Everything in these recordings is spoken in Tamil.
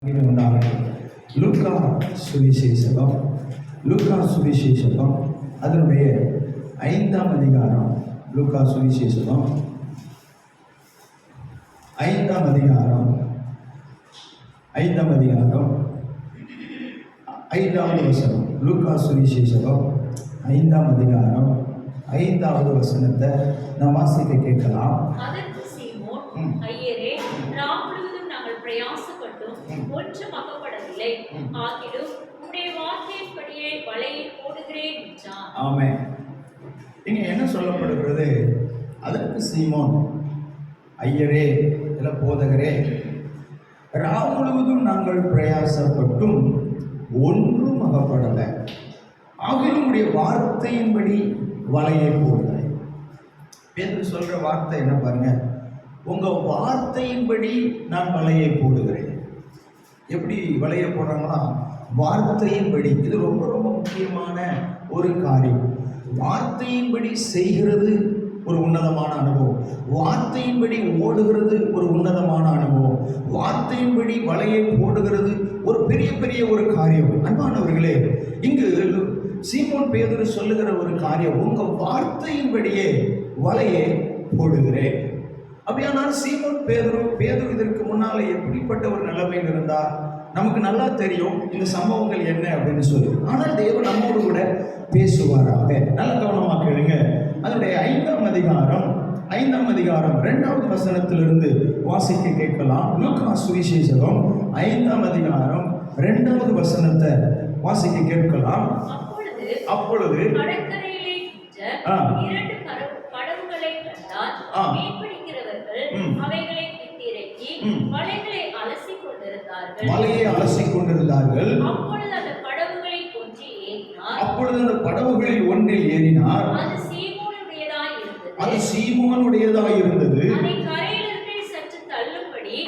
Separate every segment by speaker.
Speaker 1: லூக்கா சுவிசேஷகம் அதனுடைய 5ஆம் அதிகாரம். லூக்கா சுவிசேஷகம் 5ஆம் அதிகாரம் 5வது வசனம். லூக்கா சுவிசேஷகம் 5ஆம் அதிகாரம் 5வது வசனத்தை நாம் வாசிக்க கேட்கலாம்.
Speaker 2: அதற்கு சீமோன், ஐயரே, ராம் முழுவதும் நாங்கள் பிரயாசப்பட்டும் ஒன்றும் அகப்படவில்லை. ஆகிலும் உம்முடைய வார்த்தையின்படியே வலையில் போடுகிறேன் என்றான்.
Speaker 1: ஆமென். இங்க என்ன சொல்லப்படுகிறது? அதற்கு சீமோன், ஐயரே, இல்ல போதகரே, ராம் முழுவதும் நாங்கள் பிரயாசப்பட்டும் ஒன்றும் அகப்படலை. ஆகிலும் உடைய வார்த்தையின்படி வலையை போடுகிறேன். பேதுரு சொல்ற வார்த்தை என்ன பாருங்க, உங்க வார்த்தையின்படி நான் வலையை போடுகிறேன். எப்படி வலையை போடுறாங்களா? வார்த்தையின்படி. இது ரொம்ப ரொம்ப முக்கியமான ஒரு காரியம். வார்த்தையின்படி செய்கிறது ஒரு உன்னதமான அனுபவம். வார்த்தையின்படி ஓடுகிறது ஒரு உன்னதமான அனுபவம். வார்த்தையின்படி வலையை போடுகிறது ஒரு பெரிய பெரிய ஒரு காரியம். அன்பானவர்களே, இங்கு சீமோன் பேதுரு சொல்லுகிற ஒரு காரியம், உங்க வார்த்தையின்படியே வலையை போடுகிறேன். அப்படியானால் சீமோன் பேதுரு இதற்கு முன்னால எப்படிப்பட்ட ஒரு நிலைமையில் இருந்தார் நமக்கு நல்லா தெரியும். இந்த சம்பவங்கள் என்ன அப்படின்னு சொல்லி. ஆனால் தேவன் நம்மோடு கூட பேசுவாராக. நல்ல கவனமாக கேளுங்க. அதனுடைய 5ஆம் அதிகாரம் 2வது வசனத்திலிருந்து வாசிக்க கேட்கலாம். லூக்கா சுவிசேஷகம் 5ஆம் அதிகாரம் 2வது வசனத்தை வாசிக்க கேட்கலாம். அப்பொழுது
Speaker 2: கடற்கரையிலே இரண்டு படகுகளை கண்டார். மீன்பிடிக்கிறவர்கள் அவைகளை விட்டிறக்கி வலையை அலசிக் கொண்டிருந்தார்கள். அப்பொழுது அந்த படகுகளில் ஒன்றில் ஏறினார்.
Speaker 1: அது சீமோனுடையதாய் இருந்தது.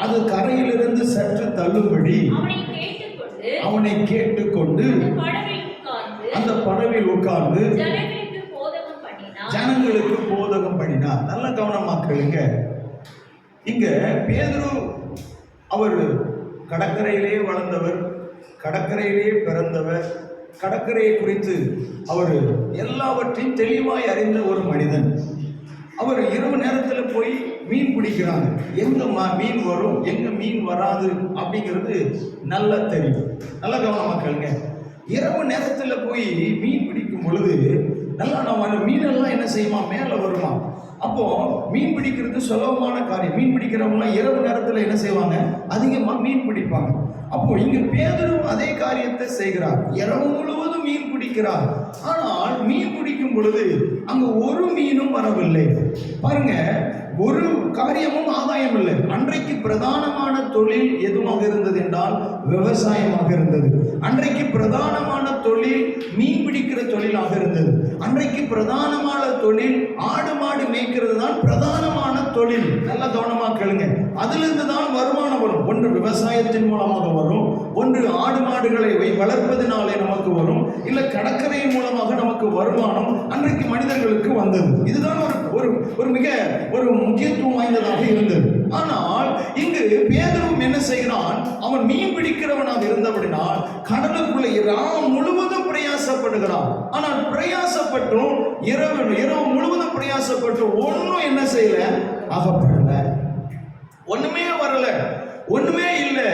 Speaker 1: அது கரையிலிருந்து சற்று தள்ளும்படி அவனை கேட்டுக்கொண்டு அந்த படவில் உட்கார்ந்து ஜனங்களுக்கு போதகம் பண்ணினார். நல்ல கவனமா கேளுங்க. இங்க பேதுரு அவர் கடற்கரையிலே வளர்ந்தவர், கடற்கரையிலே பிறந்தவர், கடற்கரையை குறித்து அவர் எல்லாவற்றையும் தெளிவாய் அறிந்த ஒரு மனிதன். அவர் இரவு நேரத்தில் போய் மீன் பிடிக்கிறாங்க. எங்க மீன் வரும், எங்க மீன் வராது அப்படிங்கிறது நல்லா தெரியும். நல்ல கவனமா கேளுங்க. இரவு நேரத்தில் போய் மீன் பிடிக்கும் பொழுது நல்லா நம்ம மீனெல்லாம் என்ன செய்யுமா, மேலே வருமா. அப்போ மீன் பிடிக்கிறது சுலபமான காரியம். மீன் பிடிக்கிறவங்களாம் இரவு நேரத்தில் என்ன செய்வாங்க, அதிகமாக மீன் பிடிப்பாங்க. அப்போ இங்க பேதுரு அதே காரியத்தை செய்கிறார். இரவு முழுவதும் மீன் பிடிக்கிறார். ஆனால் மீன் பிடிக்கும் பொழுது அங்க ஒரு மீனும் வரவில்லை. பாருங்க, ஒரு காரியமும் ஆதாயம் இல்லை. அன்றைக்கு பிரதானமான தொழில் எதுவாக இருந்தது என்றால் விவசாயமாக இருந்தது. அன்றைக்கு பிரதானமான தொழில் மீன் பிடிக்கிற தொழிலாக இருந்தது. அன்றைக்கு பிரதானமான தொழில் ஆடு மாடு மேய்க்கிறது தான் பிரதானமான தொழில். நல்ல கவனமா கேளுங்க. அதிலிருந்து தான் வருமானம் வரும். ஒன்று விவசாயத்தின் மூலமாக வரும், ஒன்று ஆடு மாடுகளை வளர்ப்பதினாலே நமக்கு வரும், இல்ல கடற்கரையின் மூலமாக நமக்கு வருமானம் அன்றைக்கு மனிதர்களுக்கு வந்தது. இதுதான் ஒரு மிக ஒரு முக்கியத்துவம் வாய்ந்ததாக இருந்தது. ஆனால் இங்கு பேதுருவும் என்ன செய்கிறான், அவன் மீன் பிடிக்கிறவனாக இருந்தபடினால் கடலுக்குள்ள இரவு முழுவதும் பிரயாசப்படுகிறான். ஆனால் பிரயாசப்பட்டும் இரவு முழுவதும் பிரயாசப்பட்டும் ஒன்னும் என்ன செய்யல, அகப்படல. ஒண்ணுமே வரல, ஒண்ணுமே இல்லை.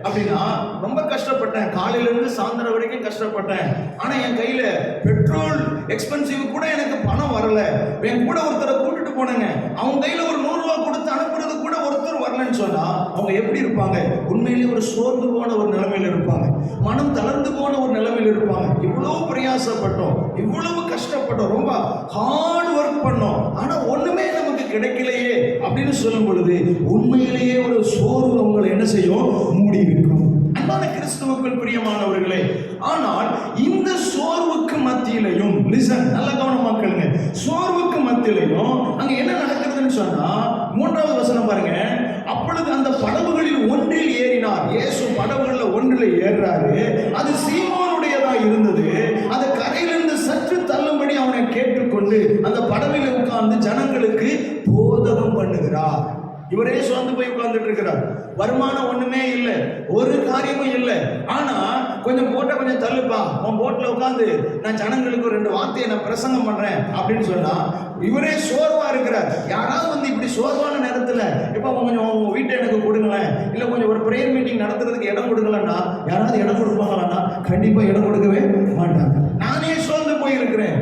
Speaker 1: அப்படின்னா ரொம்ப கஷ்டப்பட்டேன், காலையிலிருந்து சாயந்தரம் வரைக்கும் கஷ்டப்பட்டேன். ஆனா என் கையில பெட்ரோல் எக்ஸ்பென்சிவ் கூட எனக்கு பணம் வரல. என் கூட ஒருத்தரை கூட்டிட்டு போனேங்க, அவங்க கையில ஒரு 100 ரூபாய் கொடுத்து அனுப்புறது கூட ஒருத்தர் வரலன்னு சொன்னா அவங்க எப்படி இருப்பாங்க? உண்மையிலேயே ஒரு சோர்ந்து போன ஒரு நிலைமையில இருப்பாங்க, மனம் தளர்ந்து போன ஒரு நிலைமையில இருப்பாங்க. இவ்வளவு பிரயாசப்பட்டோம், இவ்வளவு கஷ்டப்பட்டோம், ரொம்ப ஹார்ட் ஒர்க் பண்ணோம், ஆனா ஒண்ணுமே நமக்கு கிடைக்கலையே அப்படின்னு சொல்லும் பொழுது உண்மையிலேயே ஒரு சோர்வு அவங்களை என்ன செய்யும், மூடி இருக்கும். அன்பான கிறிஸ்துவுக்குள் பிரியமானவர்களே, ஆனால் இந்த சோர்வுக்கு மத்தியிலையும் நல்ல கவனமா கேளுங்க. சோர்வுக்கு மத்தியிலையும் அங்க என்ன நடக்குதுன்னு சொன்னா 3வது வசனம் பாருங்க. அப்பொழுது அந்த படகுகளில் ஒன்றில் ஏறினார். இயேசு படகுகளில் ஒன்றில் ஏறாரு. அது சீமோனுடையதா இருந்தது. அது கரையிலிருந்து சற்று தள்ளும்படி அவனை கேட்டுக்கொண்டு அந்த படகுல உட்கார்ந்து ஜனங்களுக்கு போதகம் பண்ணுகிறார். இவரே சோர்ந்து போய் உட்கார்ந்துட்டு இருக்கிறார். வருமானம் ஒண்ணுமே இல்லை, ஒரு காரியமும் இல்லை. ஆனா கொஞ்சம் போட்ட கொஞ்சம் தள்ளுப்பா, உன் போட்ல உட்காந்து நான் ஜனங்களுக்கு 2 வார்த்தையை நான் பிரசங்கம் பண்றேன் அப்படின்னு சொன்னா இவரே சோர்வா இருக்கிறார். யாராவது வந்து இப்படி சோர்வான நேரத்துல இப்ப கொஞ்சம் உங்க வீட்டை எனக்கு கொடுங்களேன், இல்ல கொஞ்சம் ஒரு பிரேயர் மீட்டிங் நடத்துறதுக்கு இடம் கொடுக்கலன்னா யாராவது இடம் கொடுப்பாங்களான்னா கண்டிப்பா இடம் கொடுக்கவே மாட்டாங்க. நானே சோர்ந்து போயிருக்கிறேன்,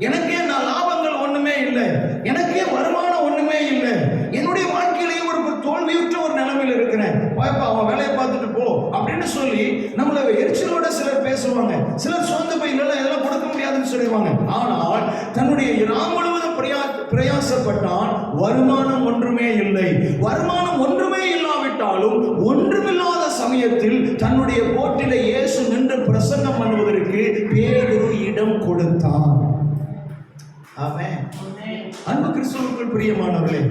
Speaker 1: எனக்கே நான் லாபங்கள் ஒண்ணுமே இல்லை, எனக்கே வருமானம் ஒண்ணுமே இல்லை, என்னுடைய வாழ்க்கையிலேயே ஒரு தோல்வியுற்ற ஒரு நிலைமையில் இருக்கிறேன், பாப்பா அவன் வேலையை பார்த்துட்டு போ அப்படின்னு சொல்லி நம்மளை எரிச்சலோட சிலர் பேசுவாங்க. சிலர் சோர்ந்து போய் இல்லை இதெல்லாம் கொடுக்க முடியாதுன்னு சொல்லுவாங்க. ஆனால் தன்னுடைய நாள் முழுவதும் பிரயாசப்பட்டான், வருமானம் ஒன்றுமே இல்லை. வருமானம் ஒன்றுமே இல்லாவிட்டாலும் ஒன்றுமில்லாத சமயத்தில் தன்னுடைய போட்டில இயேசு நின்று பிரசங்கம் பண்ணுவதற்கு பேதுரு இடம் கொடுத்தான். ஆமென். அன்பு கிறிஸ்துவுக்குள் பிரியமானவர்களே,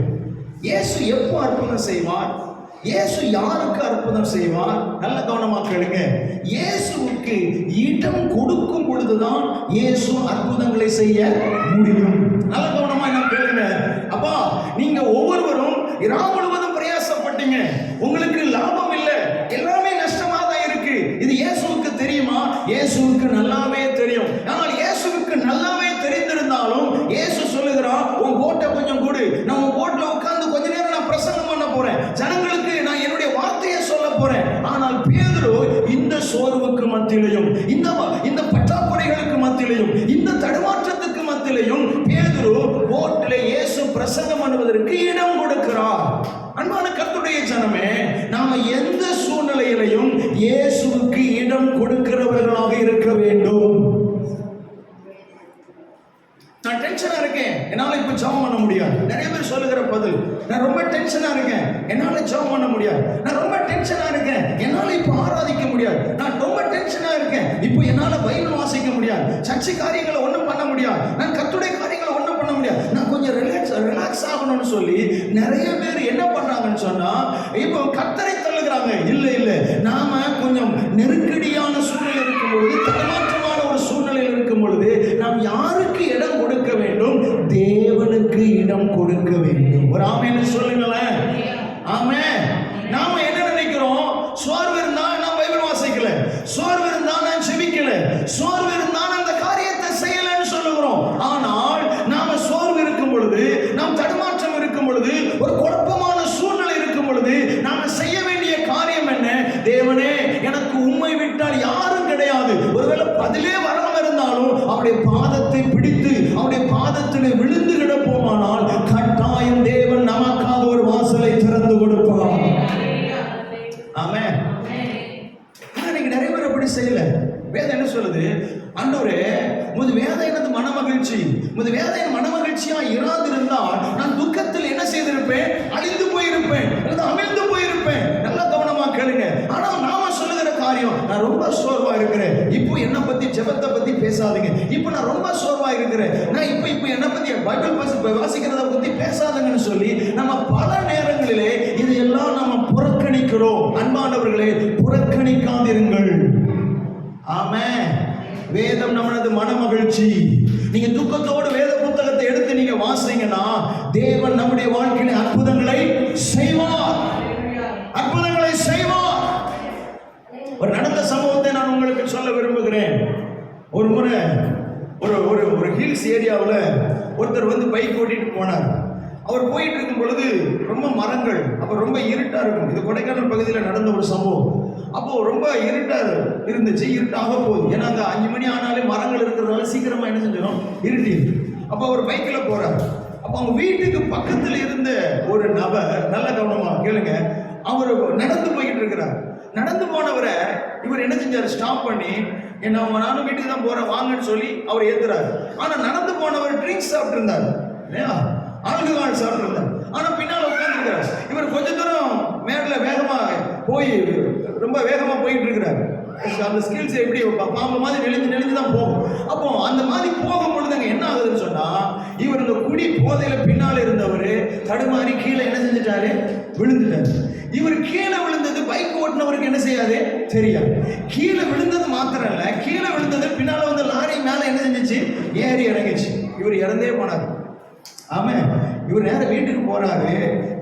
Speaker 1: இயேசு எப்போ அற்புதம் செய்வார்? இயேசு யாருக்கு அற்புதம் செய்வார்? நல்ல கவனமா கேளுங்க. இயேசுவுக்கு இடம் கொடுக்கும் பொழுதுதான் இயேசு அற்புதங்களை செய்ய முடியும். நல்ல கவனமா என்ன கேளுங்க. அப்பா, நீங்க ஒவ்வொருவரும் இரவு முழுவதும் பிரயாசப்பட்டீங்க, உங்களுக்கு லாபம் இல்லை, எல்லாமே நஷ்டமா தான் இருக்கு. இது இயேசுவுக்கு தெரியுமா? இயேசுவுக்கு நல்லாவே தெரியும். ஆனால் இயேசுவுக்கு நல்லாவே தெரிந்திருந்தாலும் இயேசு சொல்லுகிறான், உன் போட்டை கொஞ்சம் கொடு, நான் உன் போட்ல உட்கார்ந்து கொஞ்ச நேரம் நான் பிரசங்கம் பண்ண போறேன், ஜனங்களுக்கு நான் என்னுடைய வார்த்தையை சொல்ல போறேன். ஆனால் பேதுரு இந்த சோர்வுக்கு மத்தியிலையும், இந்த பற்றாக்குறைகளுக்கு மத்தியிலையும், இந்த தடுமாற்றத்துக்கு மத்தியிலையும் பேதுரு போட்ல இயேசு பிரசங்கம் பண்ணுவதற்கு இடம் கொடுக்கிறார். அன்பான கர்த்தருடைய ஜனமே, நாம எந்த சூழ்நிலையிலையும் இயேசுவுக்கு இடம் கொடுக்கிறவர்களாக இருக்க வேண்டும். நான் டென்ஷனா இருக்கேன், என்னால இப்ப ஜெபம் பண்ண முடியாது. நிறைய பேர் சொல்லுகிற பதில், நான் ரொம்ப டென்ஷனா இருக்கேன், என்னால ஜெபம் பண்ண முடியாது. நான் ரொம்ப டென்ஷனா இருக்கேன், என்னால இப்ப ஆராதிக்க முடியாது. நான் ரொம்ப டென்ஷனா இருக்கேன், இப்போ என்னால பைபிள் வாசிக்க முடியாது. சர்ச்சை காரியங்களை ஒண்ணும் பண்ண முடியாது. நான் கர்த்தருடைய காரியங்களை ஒண்ணும் பண்ண முடியாது. நான் கொஞ்சம் ரிலாக்ஸ் ஆகணும்னு சொல்லி நிறைய பேர் என்ன பண்றாங்கன்னு சொன்னா, இப்போ கர்த்தரை தள்ளுகிறாங்க. இல்ல நாம கொஞ்சம் நெருக்கடியான சூழ்நிலை இருக்கும் பொழுது, தடுமாற்றமான ஒரு சூழ்நிலையில் இருக்கும் பொழுது நாம் யாருக்கு இடம் கொடுக்க வேண்டும்? தேவனுக்கு இடம் கொடுக்க வேண்டும். ஒரு ஆமென்னு சொல்லுங்களேன். ஆமென். நாம என்ன நினைக்கிறோம்? சோர்வு இருந்தா நான் பைபிள் வாசிக்கல, சோர்வு இருந்தா நான் ஜெபிக்கல, சோர்வு இருந்தா நான் அந்த காரியத்தை செய்யலன்னு சொல்லுகிறோம். ஆனால் நாம சோர்வு இருக்கும் பொழுது, நாம் தடுமாற்றம் இருக்கும் பொழுது, ஒரு குழப்பமான சூழ்நிலை இருக்கும் பொழுது நாம செய்ய வேண்டிய காரியம் என்ன? தேவனே, எனக்கு உம்மை விட்டால் யாரும் கிடையாது. ஒருவேளை பதிலே வராம இருந்தாலும் அவருடைய பாதத்தை பிடித்து அவருடைய பாதத்திலே விழுந்து கிடப்போமானால் கட்டாயம் தேவன் நமக்காக ஒரு வாசலை திறந்து கொடுப்பார். ஆமென். இன்னைக்கு நிறைய பேர் அப்படி செய்யல. வேதம் என்ன சொல்லுது? ஆண்டவரே, உமது வேதம் எனது மனமகிழ்ச்சி, உமது வேதம் என் மனமகிழ்ச்சியா இராதிருந்தால் நான் துக்கத்தில் என்ன செய்திருப்பேன்? அழிந்து போயிருப்பேன் அல்லது அமிழ்ந்து போயிருப்பேன். நல்லா கவனமா கேளுங்க. ஆனா நாம சொல்லுகிற காரியம், நான் ரொம்ப சோர்வா இருக்கிறேன், இப்போ என்ன பத்தி ஜெபத்தை பத்தி பேசாதீங்க, இப்போ நான் ரொம்ப சோர்வா இருக்கிறேன், நான் இப்போ என்ன பத்தி பைபிள் வாசிக்கிறத பத்தி பேசாதீங்கன்னு சொல்லி நம்ம பல நேரங்களிலே இதையெல்லாம் நாம புறக்கணிக்கிறோம். அன்பானவர்களே, புறக்கணிக்காதிருங்கள். ஆமென். வேதம் நமது மனமகிழ்ச்சி. நீங்க துக்கத்தோடு வேத புத்தகத்தை எடுத்து நீங்க வாசிங்கன்னா தேவன் நம்முடைய வாழ்க்கையில அற்புதங்களை செய்வார், அற்புதங்களை செய்வார். ஒரு நடந்த சம்பவத்தை நான் உங்களுக்கு சொல்ல விரும்புகிறேன். ஒரு முறை ஒரு ஹில்ஸ் ஏரியாவில் ஒருத்தர் வந்து பைக் ஓட்டிட்டு போனார். அவர் போயிட்டு இருக்கும் பொழுது ரொம்ப மரங்கள், அப்போ ரொம்ப இருட்டா இருக்கும். இது கொடைக்கானல் பகுதியில் நடந்த ஒரு சம்பவம். அப்போ ரொம்ப இருட்டா இருந்துச்சு, இருட்டாக போகுது. ஏன்னா அங்கே 5 மணி ஆனாலே மரங்கள் இருக்கிறதுனால சீக்கிரமா என்ன செஞ்சிடும்? இருட்டி. அப்போ அவர் பைக்கில் போறார். அப்போ அவங்க வீட்டுக்கு பக்கத்தில் இருந்த ஒரு நபர், நல்ல கவனமா கேளுங்க, அவர் நடந்து போயிட்டு இருக்கிறார். நடந்து போனவரை இவர் என்ன செஞ்சார்? ஸ்டாப் பண்ணி, நானும் வீட்டுக்கு தான் போறேன் வாங்கன்னு சொல்லி அவர் ஏத்துறாரு. ஆனா நடந்து போனவர் ட்ரிங்க்ஸ் சாப்பிட்டு இருந்தார், இல்லையா? ஆல்கஹால் சாப்பிட்டு இருந்தார். ஆனா பின்னால உட்கார்ந்துருக்கிறார். இவர் கொஞ்ச தூரம் மேல வேகமா போய் ரொம்ப வேகமா போயிட்டு இருக்கிறார். அந்த ஸ்கில்ஸ் எப்படி பாம்பு மாதிரி நெளிஞ்சு தான் போகும். அப்போ அந்த மாதிரி போகும் பொழுது அங்க என்ன ஆகுதுன்னு சொன்னா, இவர் இந்த குடி போதையில பின்னால இருந்தவர் தடுமாறி கீழே என்ன செஞ்சுட்டாரு? விழுந்துட்டாரு. இவர் கீழே விழுந்தது பைக் ஓட்டுனவருக்கு என்ன செய்யாது? தெரியாது. கீழே விழுந்தது மாத்திரம் இல்ல, கீழே விழுந்தது பின்னால வந்து லாரி மேல என்ன செஞ்சிச்சு? ஏறி இறங்கிச்சு. இவர் இறந்தே போனார். ஆமா, இவர் நேரம் வீட்டுக்கு போறாரு,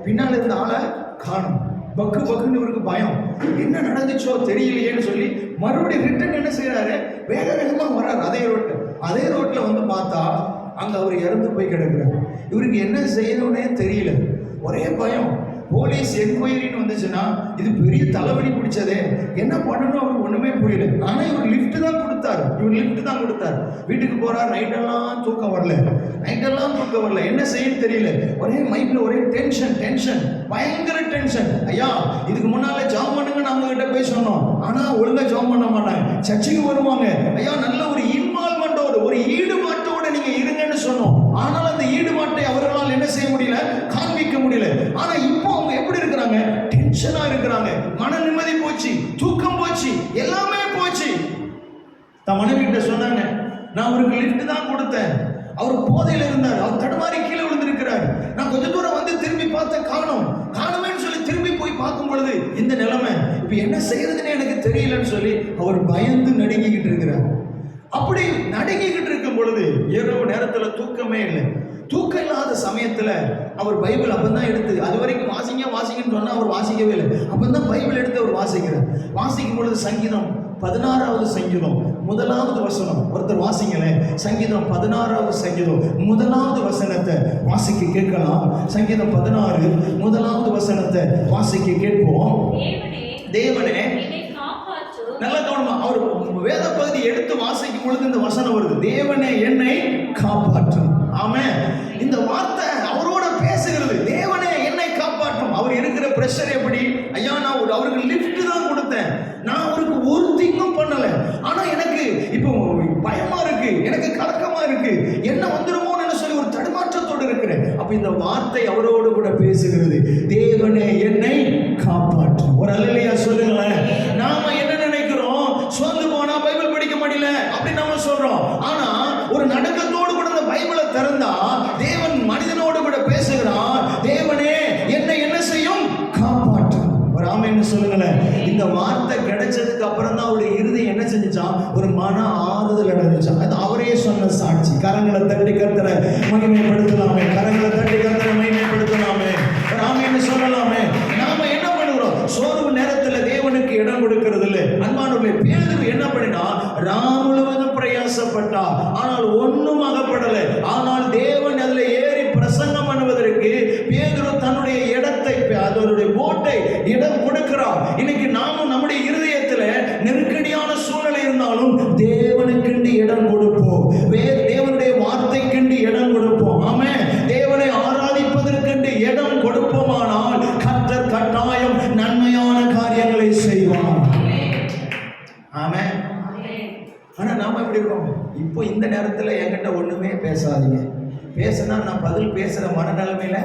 Speaker 1: பின்னால இருந்த ஆளை காணும். பக்கு பக்குன்னு இவருக்கு பயம், என்ன நடந்துச்சோ தெரியலையேன்னு சொல்லி மறுபடியும் ரிட்டர்ன் என்ன செய்யறாரு, வேக வேகமா வர்றாரு. அதே ரோட்ல வந்து பார்த்தா அங்க அவர் இறந்து போய் கிடக்குறாரு. இவருக்கு என்ன செய்யணும்னே தெரியல, ஒரே பயம். போலீஸ் என்கொயரின்னு வந்துச்சுன்னா இது பெரிய தலைவலி பிடிச்சதே, என்ன பண்ணணும் அவருக்கு ஒண்ணுமே புரியல. ஆனா இவர் லிஃப்ட் தான் கொடுத்தாரு. வீட்டுக்கு போறார். நைட்டெல்லாம் தூக்கம் வரல, என்ன செய்யணும் தெரியல. ஒரே மைண்ட்ல ஒரே டென்ஷன், பயங்கர டென்ஷன். ஐயா இதுக்கு முன்னால ஜாப் பண்ணுங்க நம்ம கிட்ட போய் சொன்னோம், ஆனா ஒழுங்கா ஜாப் பண்ண மாட்டாங்க, சர்ச்சைக்கு வருவாங்க. ஐயா நல்ல ஒரு இன்வால்மெண்டோட ஒரு ஈடுபாட்டோட நீங்க இருங்கன்னு சொன்னோம். ஆனால் அந்த ஈடுபாட்டை அவர்களால் என்ன செய்ய முடியல, காண்பிக்க முடியல. ஆனா இப்போ அவங்க எப்படி இருக்கிறாங்க, டென்ஷனா இருக்கிறாங்க. மன நிம்மதி போச்சு, தூக்கம் போச்சு, எல்லாமே போச்சு. தன் மனைவி கிட்ட சொன்னாங்க, நான் அவருக்கு லிஃப்ட் தான் கொடுத்தேன், அவர் போதையில இருந்தார், அவர் தடுமாறி கீழே விழுந்திருக்கிறார். நான் கொஞ்ச தூரம் வந்து திரும்பி பார்த்தேன், காணுமேன்னு சொல்லி திரும்பி போய் பார்க்கும் பொழுது இந்த நிலைமை, இப்ப என்ன செய்யறதுன்னு எனக்கு தெரியலன்னு சொல்லி அவர் பயந்து நடுங்கிக்கிட்டு இருக்கிறார். அப்படி நடுங்கிக்கிட்டு இருக்கும் பொழுது இரவு நேரத்துல தூக்கமே இல்லை. தூக்கம் இல்லாத சமயத்துல அவர் பைபிள் அப்பதான் எடுத்து, அது வரைக்கும் வாசிங்கன்னு சொன்னா அவர் வாசிக்கவே இல்லை. அப்பதான் பைபிள் எடுத்து அவர் வாசிக்கும் பொழுது சங்கீதம் 16வது சங்கீதம் 1வது வசனம், ஒருத்தர் வாசிங்களேன். சங்கீதம் 16வது சங்கீதம் 1வது வசனத்தை வாசிக்க கேட்கலாம். சங்கீதம் 16 1வது வசனத்தை வாசிக்க கேட்போம். தேவனே நல்ல கவனமா, அவர் வேத பகுதி எடுத்து வாசிக்கும் பொழுது இந்த வசனம் வருது, தேவனே என்னை காப்பாற்றும். ஆமென். இந்த வார்த்தை அவரோட பேசுகிறது, தேவனே என்னை காப்பாற்றும். அவர் இருக்கிற பிரஷர் எப்படி, ஐயா நான் அவருக்கு லிஃப்ட் தான் கொடுத்தேன், நான் அவருக்கு ஒரு திங்கும் பண்ணல, ஆனா எனக்கு இப்போ பயமா இருக்கு, எனக்கு கலக்கமா இருக்கு, என்ன வந்துருமோன்னு சொல்லி ஒரு தடுமாற்றத்தோடு இருக்கிறேன். அப்ப இந்த வார்த்தை அவரோடு கூட பேசுகிறது, தேவனே என்னை காப்பாற்றும். ஒரு அல்லேலூயா சொல்லுங்களேன். நாம என்ன நினைக்கிறோம், சோர்ந்து போனா பைபிள் படிக்க முடியல அப்படி நாம சொல்றோம். ஆனா ஒரு நடுக்கத்தோடு கூட இந்த பைபிளை திறந்தா தேவன் மனிதனோடு கூட பேசுகிறார், தேவனே என்னை என்ன செய்யும், காப்பாற்றும். ஒரு ஆமென்னு சொல்லுங்களேன். இந்த வார்த்தை கிடைச்சதுக்கு அப்புறம் தான் அவருடைய இருதயம் என்ன செஞ்சுச்சான், ஒரு மன ஆறுதல் அடைஞ்சான். அது அவரே சொன்ன சாட்சி. கரங்களை தட்டி கர்த்தரை மகிமைப்படுத்தலாமே, ஒரு ஆமென்னு சொல்லலாமே. நாம என்ன பண்ணுகிறோம், சோர்வு நேரத்துல தேவனுக்கு இடம் கொடுக்கிறது இல்லை. அன்பானவர்களே, பேதுரு என்ன பண்ணினா, ராம் முழுவதும் பிரயாசப்பட்டா, ஆனால் ஒன்றும் அகப்படலை. ஆனால் தேவன் அதுல ஏறி பிரசங்கம் பண்ணுவதற்கு பேதுரு தன்னுடைய இடத்தை, அதனுடைய போட்டை இடம் கொடுக்கிறார். இன்னைக்கு நாமும் நம்முடைய இருதயத்துல நெருக்கடியான சூழ்நிலை இருந்தாலும் தேவனுக்கென்று இடம் கொடுப்போம், தேவனுடைய வார்த்தைக்கென்று இடம் கொடுப்போம். ஆமென். தேவனை ஆராதிப்பதற்கென்று இடம் கொடுப்போமானால் கர்த்தர் கட்டாயம் நன்மையான காரியங்களை செய்வார். ஆமென். ஆனா நாம எப்படி இருக்கோம், இப்போ இந்த நேரத்துல என்கிட்ட ஒண்ணுமே பேசாதீங்க, பேசினா நான் பதில் பேசுற மனநிலைமையில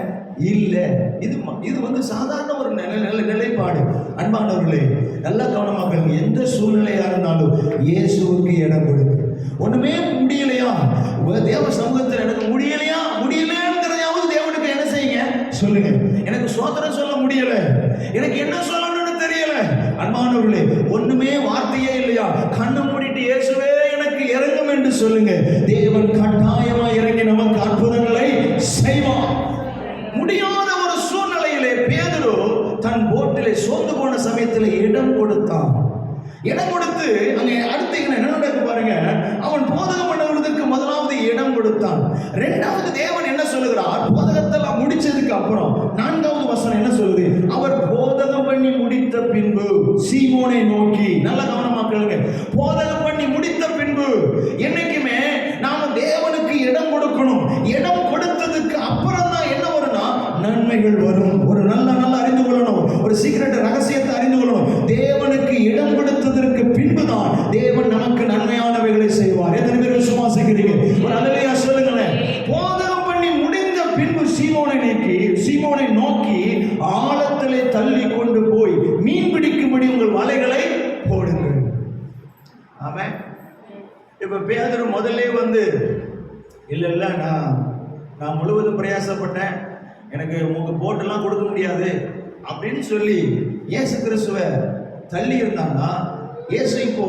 Speaker 1: இல்ல. இது வந்து சாதாரண ஒரு நிலைப்பாடு. அன்பானவர்களே, நல்ல கவனமாக, எந்த சூழ்நிலையா இருந்தாலும் இயேசுவுக்கு இடம் கொடுங்க. ஒண்ணுமே முடியலையா, தேவ சமூகத்தில் எனக்கு முடியலையாங்கிறதையாவது தேவனுக்கு என்ன செய்யுங்க, சொல்லுங்க. எனக்கு சோத்திரம் சொல்ல முடியல, எனக்கு என்ன சொல்லணும்னு தெரியல. அன்பானவர்களே, ஒண்ணுமே வார்த்தையே இல்லையா, கண்ணு மூடிட்டு இயேசுவே எனக்கு இறங்கும் என்று சொல்லுங்க. தேவன் கட்டாயமா இறங்கி நமக்கு அற்புதங்களை செய்வார். முடியாத ஒரு சூழ்நிலையிலே பேதுரு தன் போட்டிலே சோர்ந்து போன சமயத்தில் இடம் கொடுத்தான். இடம் கொடுத்து அங்கே அடுத்து என்ன நடக்க பாருங்க, அவன் போதகம் பண்ணுவதற்கு முதலாவது இடம் கொடுத்தான். இரண்டாவது தேவன் என்ன சொல்லுகிறார், போதகத்தெல்லாம் முடிச்சதுக்கு அப்புறம் 4வது வசனம் என்ன சொல்லுது, அவர் போதகம் பண்ணி முடித்த பின்பு சீமோனை நோக்கி, நல்ல கவனமா கேளுங்க, போதகம் பண்ணி முடித்த பின்பு. என்னைக்குமே நாம தேவனுக்கு இடம் கொடுக்கணும். இடம் கொடுத்ததுக்கு அப்புறம் தான் என்ன வரும்னா நன்மைகள் வரும். ஒரு நல்ல அறிந்து கொள்ளணும், ஒரு சீக்கிரட் ரகசியத்தை அறிந்து கொள்ளணும். தேவனுக்கு இடம் கொடுத்ததற்கு பின்புதான் தேவன் நமக்கு நன்மையானவைகளை செய்வார். எத்தனை பேர் விசுவாசிக்கிறீங்க? ஒரு அல்லேலூயா சொல்லுங்களேன். போதகம் பண்ணி முடிந்த பின்பு சீமோனை நோக்கி ஆழத்திலே தள்ளி கொண்டு போய் மீன் பிடிக்கும்படி உங்கள் வலைகளை போடுங்கள். ஆமென். இப்ப பேதுரு முதல்ல வந்து இல்ல நான் முழுவதும் பிரயாசப்பட்டேன், எனக்கு உங்க போட்டெல்லாம் கொடுக்க முடியாது அப்படின்னு சொல்லி இயேசு கிறிஸ்துவை தள்ளி இருந்தாங்கன்னா இயேசு இப்போ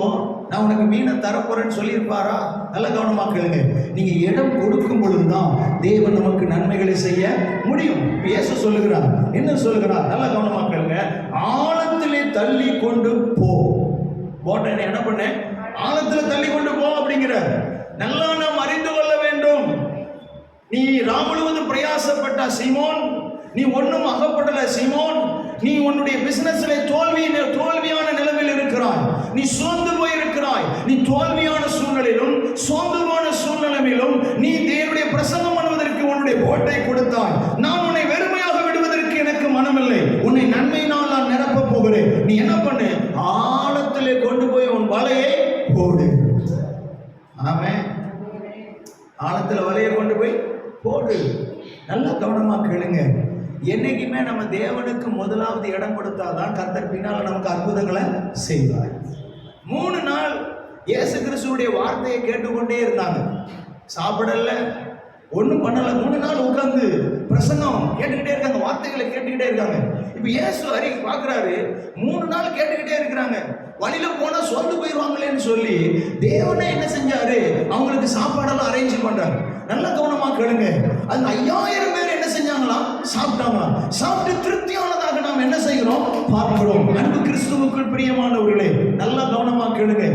Speaker 1: நான் உனக்கு மீனை தரப்போறேன்னு சொல்லியிருப்பாரா? நல்ல கவனமா கேளுங்க. நீங்க இடம் கொடுக்கும் பொழுதுதான் தேவன் நமக்கு நன்மைகளை செய்ய முடியும். இயேசு சொல்லுகிறார், என்ன சொல்லுகிறார்? நல்ல கவனமா கேளுங்க. ஆழத்திலே தள்ளி கொண்டு போ. போட்ட என்ன பண்ண? ஆழத்துல தள்ளி கொண்டு போ அப்படிங்கிற. நல்லா நாம் அறிந்து கொள்ள வேண்டும். நீ முழுவதும் பிரயாசப்பட்ட சீமோன், நீ ஒன்றும் அகப்படல சீமோன். நீ உன்னுடைய பிசினஸ்ல தோல்வியான நிலைமையில் இருக்கிறாய். நீ சோர்ந்து போயிருக்கிறாய். நீ தோல்வியான சூழ்நிலையிலும் சோர்ந்துமான சூழ்நிலையிலும் நீ தேவனுடைய பிரசங்கம் பண்ணுவதற்கு உன்னுடைய ஓட்டை கொடுத்தாய். நான் உன்னை வெறுமையாக விடுவதற்கு எனக்கு மனமில்லை. உன்னை நன்மையினால் நான் நிரப்ப போகிறேன். நீ என்ன பண்ணு? ஆழத்திலே கொண்டு போய் உன் வலையை போடு. ஆமென். ஆழத்துல வலையை கொண்டு போய் போடு. நல்ல கவனமா கேளுங்க. என்னைக்குமே நம்ம தேவனுக்கு முதலாவது இடம் கொடுத்தாதான் கர்த்தர் பின்னால நமக்கு அற்புதங்களை செய்வார். 3 நாள் இயேசு கிறிஸ்துவுடைய வார்த்தையை கேட்டுக்கொண்டே இருந்தாங்க. சாப்பிடல, ஒன்றும் பண்ணல. 3 நாள் உட்கார்ந்து பிரசங்கம் கேட்டுக்கிட்டே இருக்காங்க, வார்த்தைகளை கேட்டுக்கிட்டே இருக்காங்க. இப்ப இயேசு பார்க்கிறாரு, 3 நாள் கேட்டுக்கிட்டே இருக்கிறாங்க. வழியில போனா சோர்ந்து போயிடுவாங்களேன்னு சொல்லி தேவனே என்ன செஞ்சாரு? அவங்களுக்கு சாப்பாடெல்லாம் அரேஞ்ச் பண்றாரு. நல்ல கவனமா கேளுங்க. அது 5000 பேர் என்ன செஞ்சாங்களாம்? சாப்பிட்டாங்களாம். சாப்பிட்டு திருப்தியானதாக நாம் என்ன செய்கிறோம்? பார்க்கிறோம். அன்பு கிறிஸ்துவுக்குள் பிரியமானவர்களே, நல்ல கவனமா கேளுங்க.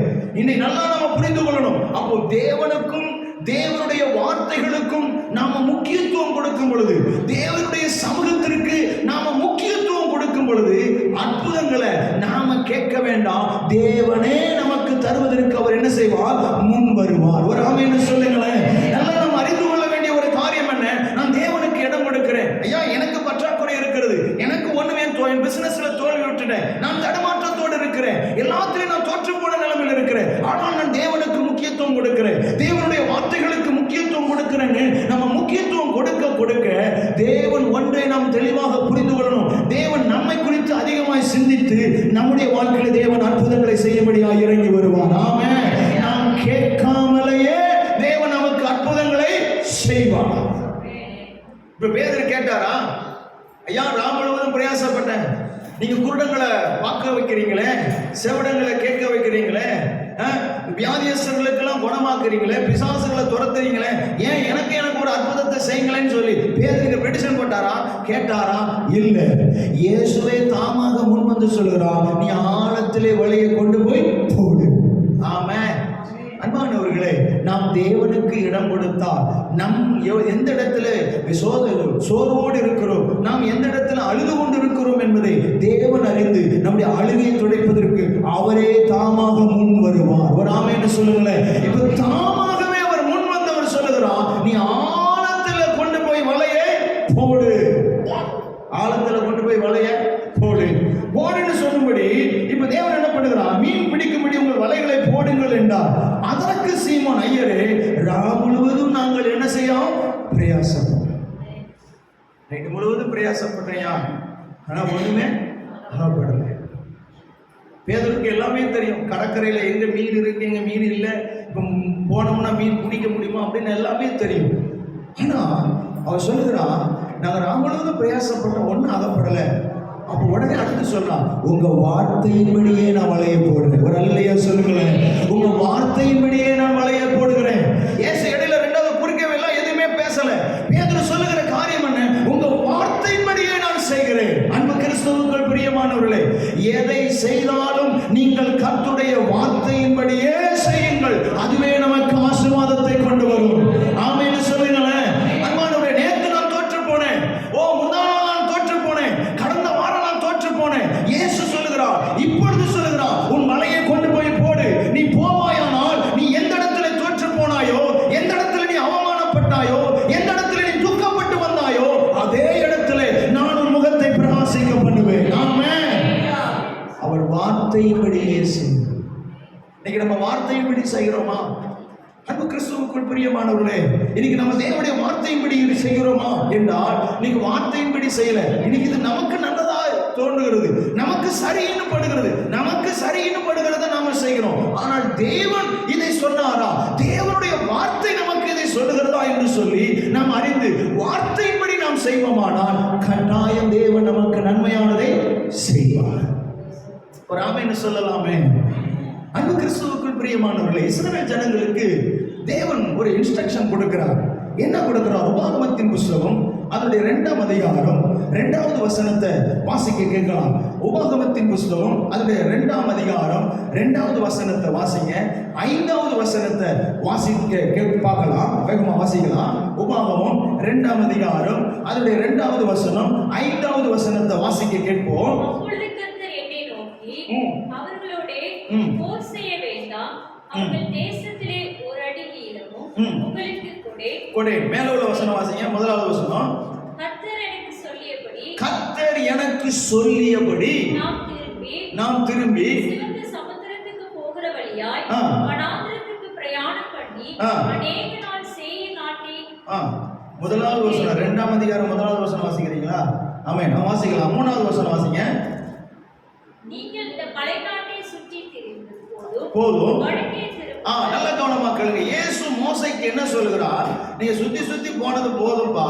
Speaker 1: இன்னைக்கு நல்லா நாம புரிந்து கொள்ளணும். அப்போ தேவனுக்கும் தேவனுடைய வார்த்தைகளுக்கும் நாம முக்கியத்துவம் கொடுக்கும் பொழுது, தேவனுடைய சமூகத்திற்கு நாம முக்கியத்துவம் கொடுக்கும் பொழுது, அற்புதங்களை நாம கேட்க வேண்டாம். தேவனே நமக்கு தருவதற்கு அவர் என்ன செய்வார்? முன் வருவார். ஒரு ஆமென் சொல்லுங்களேன். நல்லா நாம் அறிந்து கொள்ள வேண்டிய ஒரு காரியம் என்ன? நான் தேவனுக்கு இடம் கொடுக்கிறேன். ஐயா, எனக்கு பற்றாக்குறை இருக்கிறது, எனக்கு ஒண்ணுமே என் பிசினஸ்ல தோல்வி விட்டுட்டேன், நான் தடுமாற்றத்தோடு இருக்கிறேன், எல்லாத்திலையும் நான் தோற்று போன நிலைமையில் இருக்கிறேன். ஆனால் நான் தேவனுக்கு முக்கியத்துவம் கொடுக்கிறேன், தேவனுடைய வார்த்தைகளுக்கு முக்கியத்துவம் கொடுக்கிறேன்னு நம்ம முக்கியத்துவம் கொடுக்க கொடுக்க தேவன் ஒன்றை நாம் தெளிவாக புரிந்து கொள்ளணும். தேவன் நம்மை குறித்து அதிகமாய் சிந்தித்து நம்முடைய வாழ்க்கையில் தேவன் அற்புதங்களை செய்யும்படியாக இறங்கி வருவார். ஆமென். நாம் கேட்காமலேயே தேவன் நமக்கு அற்புதங்களை செய்வார். இப்ப பேதர் கேட்டாரா? ஐயா, நான் முழுவதும் பிரயாசப்பட்டேன், நீங்க குருடங்களை பார்க்க வைக்கிறீங்களே, செவிடங்களை கேட்க வைக்கிறீங்களே, வியாதியஸ்தர்களுக்கெல்லாம் குணமாக்குறீங்களே, பிசாசுகளை துரத்துறீங்களே, ஏன் எனக்கு ஒரு அற்புதத்தை செய்யுங்களேன்னு சொல்லி பேதுருக்கு பெட்டிஷன் போட்டாரா? கேட்டாரா? இல்ல. இயேசுவே தாமாக முன் வந்து சொல்கிறார், நீ ஆழத்திலே வலையை கொண்டு போய் போடு. ஆமென். அன்பானவர்களே, நாம் தேவனுக்கு இடம் கொடுத்தால் நம் எந்த இடத்துல சோர்வோடு இருக்கிறோம், நாம் எந்த இடத்துல அழுது கொண்டு இருக்கிறோம் என்பதை தேவன் அறிந்து நம்முடைய அழுகையை துடைப்பதற்கு அவரே தாமாக முன் வருவார். ஒரு ஆமென் சொல்லுங்களேன். இப்ப தாமாகவே அவர் முன் வந்தவர் சொல்லுகிறார், நீ ஆழத்துல கொண்டு போய் வலையை போடு. ஆழத்துல கொண்டு போய் வலையை போடு. போடுன்னு சொல்லும்படி இப்ப தேவன் என்ன பண்ணுகிறார்? மீன் பிடிக்கும்படி உங்கள் வலைகளை போடுங்கள் என்றார். அதற்கு சீமோன், ஐயரே, முழுவதும் நாங்கள் என்ன செய்யும்? பிரயாசப்பட்டோம். நைட்டு முழுவதும் பிரயாசப்பட்டேயா, ஆனா ஒண்ணுமே ஆகப்படல. பேதருக்கு எல்லாமே தெரியும். கடற்கரையில எங்க மீன் இருக்கு, எங்க மீன் இல்லை, இப்ப போனோம்னா மீன் பிடிக்க முடியுமா அப்படின்னு எல்லாமே தெரியும். ஆனா அவர் சொல்லுகிறான், நாங்க முழுவதும் பிரயாசப்பட்டோம், ஒன்னும் ஆகப்படல. அப்ப உடனே அடுத்து சொல்றான், உங்க வார்த்தையின்படியே நான் வலைய போடுறேன். ஒரு அல்லையா சொல்லுங்களேன். உங்க வார்த்தையின்படியே நான் வலைய போடுகிறேன். ஏசு இடையில ரெண்டாவது குறுக்கவே இல்லை, எதுவுமே பேசல. பேதுரு சொல்லுகிற காரியம் என்ன? உங்க வார்த்தையின்படியே நான் செய்கிறேன். அன்பு கிறிஸ்துவுக்குள் பிரியமானவர்களே, எதை செய்தாலும் நீங்கள் கர்த்தருடைய வார்த்தையின்படியே செய்யுங்கள். அதுவே நமக்கு ஆசீர்வாதத்தை கொண்டு வரும். ஆமென் சொல்லுங்களேன். அன்பானவர்களே, நேற்று நான் தோற்று போனேன், முந்தா நாள் நான் தோற்று போனேன், கடந்த வாரம் நான் தோற்று போனேன். இயேசு சொல்லுகிறார், இப்பொழுது சொல்லுகிறார், உன் வலையை கொண்டு போய் போடு. நீ போவாயானால் நீ எந்த இடத்துல தோற்று போனாயோ, எந்த இடத்துல நீ அவமானப்பட்டாயோ, எந்த இடத்துல நீ துக்கப்பட்டு வந்தாயோ, அதே இடத்துல நான் உன் முகத்தை பிரகாசிக்க பண்ணுவேன். ஆமென். அவர் வார்த்தையின்படியே செய்யும். இன்னைக்கு நம்ம வார்த்தையின்படி செய்கிறோமா? அன்பு கிறிஸ்துவுக்குள் பிரியமானவர்களே, இன்னைக்கு நம்ம தேவனுடைய வார்த்தையின்படி செய்கிறோமா என்றால், இன்னைக்கு வார்த்தையின்படி செய்யல. இன்னைக்கு இது நமக்கு நல்லதா தோன்றுகிறது, நமக்கு சரின்னு படுகிறது, நமக்கு சரின்னு படுகிறத நாம செய்கிறோம். ஆனால் தேவன் இதை சொன்னாரா? தேவனுடைய வார்த்தை நமக்கு இதை சொல்லுகிறதா என்று சொல்லி நாம் அறிந்து வார்த்தையின்படி நாம் செய்வோமானால் கட்டாயம் தேவன் நமக்கு நன்மையானதை செய்வார். ஒரு ஆமென் சொல்லலாமே. பிரியமானவர்களே, இஸ்ரவேல் ஜனங்களுக்கு தேவன் ஒரு இன்ஸ்ட்ரக்ஷன் கொடுக்கிறார். என்ன கொடுக்கிறார்? உபாகமத்தின் புஸ்தகம் அதனுடைய 2ஆம் அதிகாரம் 2வது வசனத்தை வாசிக்க கேட்கலாம். உபாகமத்தின் புஸ்தகம் அதனுடைய 2ஆம் அதிகாரம் 2வது வசனத்தை வாசிங்க. 5வது வசனத்தை வாசிக்க பார்க்கலாம். வேகமா வாசிக்கலாம். உபாகமம் 2ஆம் அதிகாரம் அதனுடைய 2வது வசனம் 5வது வசனத்தை வாசிக்க கேட்போம்.
Speaker 2: அப்பொழுது கர்த்தர் என்னை நோக்கி, அவர்களோடே போர் செய்ய வேண்டாம், அவர்கள் தேசத்திலே ஒரு அடி நீளமும் உங்களுக்கு கொடே.
Speaker 1: மேல உள்ள வசனம் வாசிங்க. 1வது வசனம்.
Speaker 2: கர்த்தர் எனக்கு சொல்லியபடி,
Speaker 1: கர்த்தர் எனக்கு சொல்லியபடி நாம் திரும்பி
Speaker 2: சிவந்த சமுத்திரத்துக்கு போகிற வழியாய் வனாந்திரத்துக்கு பிரயாணம் பண்ணி அநேக நாள் சேயீர் நாட்டில்.
Speaker 1: 1வது வசனம் 2ஆம் அதிகாரம் 1வது வசனம் வாசிக்கிறீங்களா? ஆமென். நான் வாசிக்கலாம். 3வது வசனம் வாசிங்க.
Speaker 2: நீங்கள் இந்த மலைநாட்டை சுற்றி திரிந்தது
Speaker 1: போதும்.
Speaker 2: வடக்கே திரும்ப.
Speaker 1: நல்ல கவனமா கேளுங்க. இயேசு மோசேக்கு என்ன சொல்லுகிறார்? நீங்க சுத்தி சுத்தி போனது போதும்பா,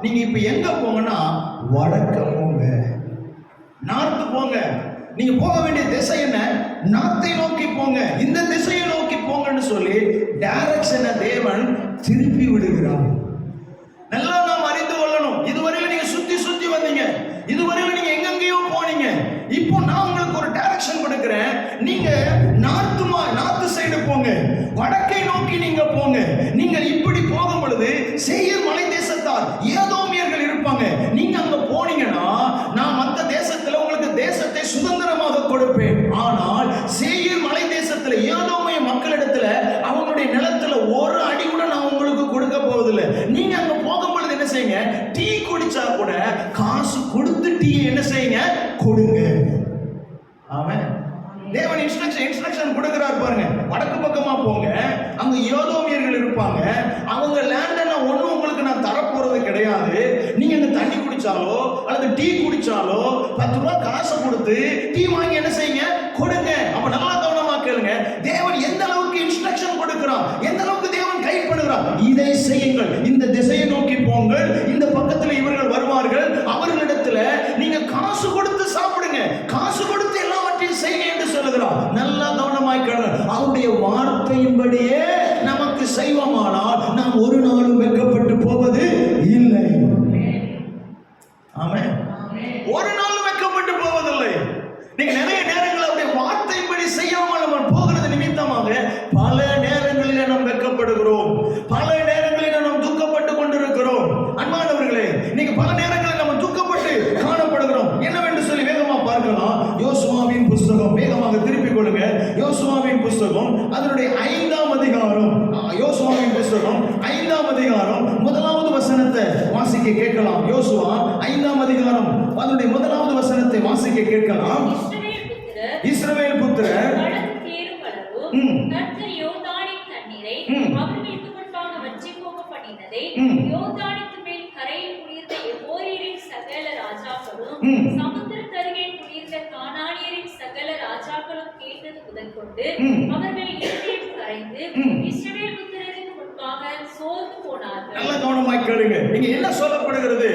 Speaker 1: நீங்க இப்ப எங்க போங்கன்னா வடக்க போங்க, நார்த்து போங்க. நீங்க போக வேண்டிய திசை என்ன? நார்த்தை நோக்கி போங்க, இந்த திசையை நோக்கி போங்கன்னு சொல்லி டைரக்ஷனை தேவன் திருப்பி விடுகிறார். நல்லா நாம் அறிந்து கொள்ளணும். இதுவரையில நீங்க சுத்தி சுத்தி வந்தீங்க, இதுவரையில நீங்க எங்கெங்கேயோ போனீங்க. இப்போ நான் உங்களுக்கு ஒரு டைரக்ஷன் கொடுக்கிறேன். நீங்க நார்த்து சைடு போங்க, வடக்கை நோக்கி நீங்க போங்க. நீங்க இப்படி போகும் பொழுது சேயீர் மலை தேசத்தார் ஏதோமியர்கள் இருப்பாங்க. நீங்க அங்க போனீங்கன்னா நான் மற்ற தேசத்துல உங்களுக்கு தேசத்தை சுதந்திரமாக கொடுப்பேன். ஆனால் சேயீர் மலை தேசத்துல ஏதோமிய மக்களிடத்துல அவங்களுடைய நிலத்துல ஒரு அடி கூட நான் உங்களுக்கு கொடுக்க போவதில்லை. நீங்க அங்க போகும் பொழுது என்ன செய்யுங்க? டீ குடிச்சா கூட காசு கொடுத்து டீ என்ன செய்யுங்க? கொடுங்க. ஆமென். தேவன் இன்ஸ்ட்ரக்ஷன் கொடுக்கிறார் பாருங்க. வடக்கு பக்கமா போங்க, அங்க ஏதோமியர்கள் இருப்பாங்க. அவங்க லேண்ட நான் ஒண்ணும் உங்களுக்கு நான் தரப்போறது கிடையாது. நீங்க அங்க தண்ணி குடிச்சாலோ அல்லது டீ குடிச்சாலோ 10 ரூபாய் காசு கொடுத்து டீ வாங்கி என்ன செய்யுங்க? கொடுங்க. அப்ப நல்லா கவனமா கேளுங்க. தேவன் எந்த அளவுக்கு இன்ஸ்ட்ரக்ஷன் கொடுக்கிறார், எந்த அளவுக்கு தேவன் கைட் பண்ணுகிறார். இதை செய்யுங்கள், இந்த திசையை நோக்கி போங்கள், இந்த பக்கத்துல இவர்கள் வருவார்கள், அவர்களிடத்துல நீங்க காசு கொடுத்து சாப்பிடுங்க, காசு கொடுத்து எல்லாவற்றையும் செய்யுங்க என்று சொல்லுகிறார். நல்லா கவனமாய் கேளுங்க. அவருடைய வார்த்தையின்படியே நமக்கு செய்வோமானால் நாம் ஒரு நாளும் வெட்கப்பட்டு போவது இல்லை. ஆமென். ஒரு நாளும் வெட்கப்பட்டு போவதில்லை. நீங்க நிறைய நேரங்கள் அவருடைய வார்த்தையின்படி செய்யாமல் நம்ம போகிறது நிமித்தமாக பல நேரங்களில் நாம் வெட்கப்படுகிறோம், பல நேரங்களில் நாம் துக்கப்பட்டு கொண்டிருக்கிறோம். அன்பானவர்களே, நீங்க பல நேரங்களில் நம்ம துக்கப்பட்டு காணப்படுகிறோம். என்னவென்று சொல்லி வேகமா பார்க்கலாம். யோசுவாவின் புஸ்தகம், வேகமாக திருப்பிக் கொள்ளுங்க. யோசுவாவின் புஸ்தகம் அதனுடைய 5ஆம் அதிகாரம், யோசுவாவின் புஸ்தகம் 5ஆம் அதிகாரம் 1வது வசனத்தை வாசிக்க கேட்கலாம். யோசுவா 5ஆம் அதிகாரம் அதனுடைய 1வது வசனத்தை வாசிக்க கேட்கலாம். இஸ்ரவேல் புத்திரர்
Speaker 2: கர்த்தர் யோர்தானின் தண்ணீரை அவர்களுக்கு முன்பாக வற்றி போக பண்ணினதை யோர்தானுக்கு மேல் கரையில் குடியிருந்த எமோரியரின் சகல ராஜாக்களும் சமுத்திரத்தருகே குடியிருந்த கானானியரின் சகல ராஜாக்களும் கேட்டது முதற்கொண்டு அவர்கள் இருதயம் கரைந்து இஸ்ரவேல் புத்திரருக்கு முன்பாக சோர்ந்து போனார்கள்.
Speaker 1: நல்ல கவனமாய் கேளுங்க. நீங்க என்ன சொல்லப்படுகிறது?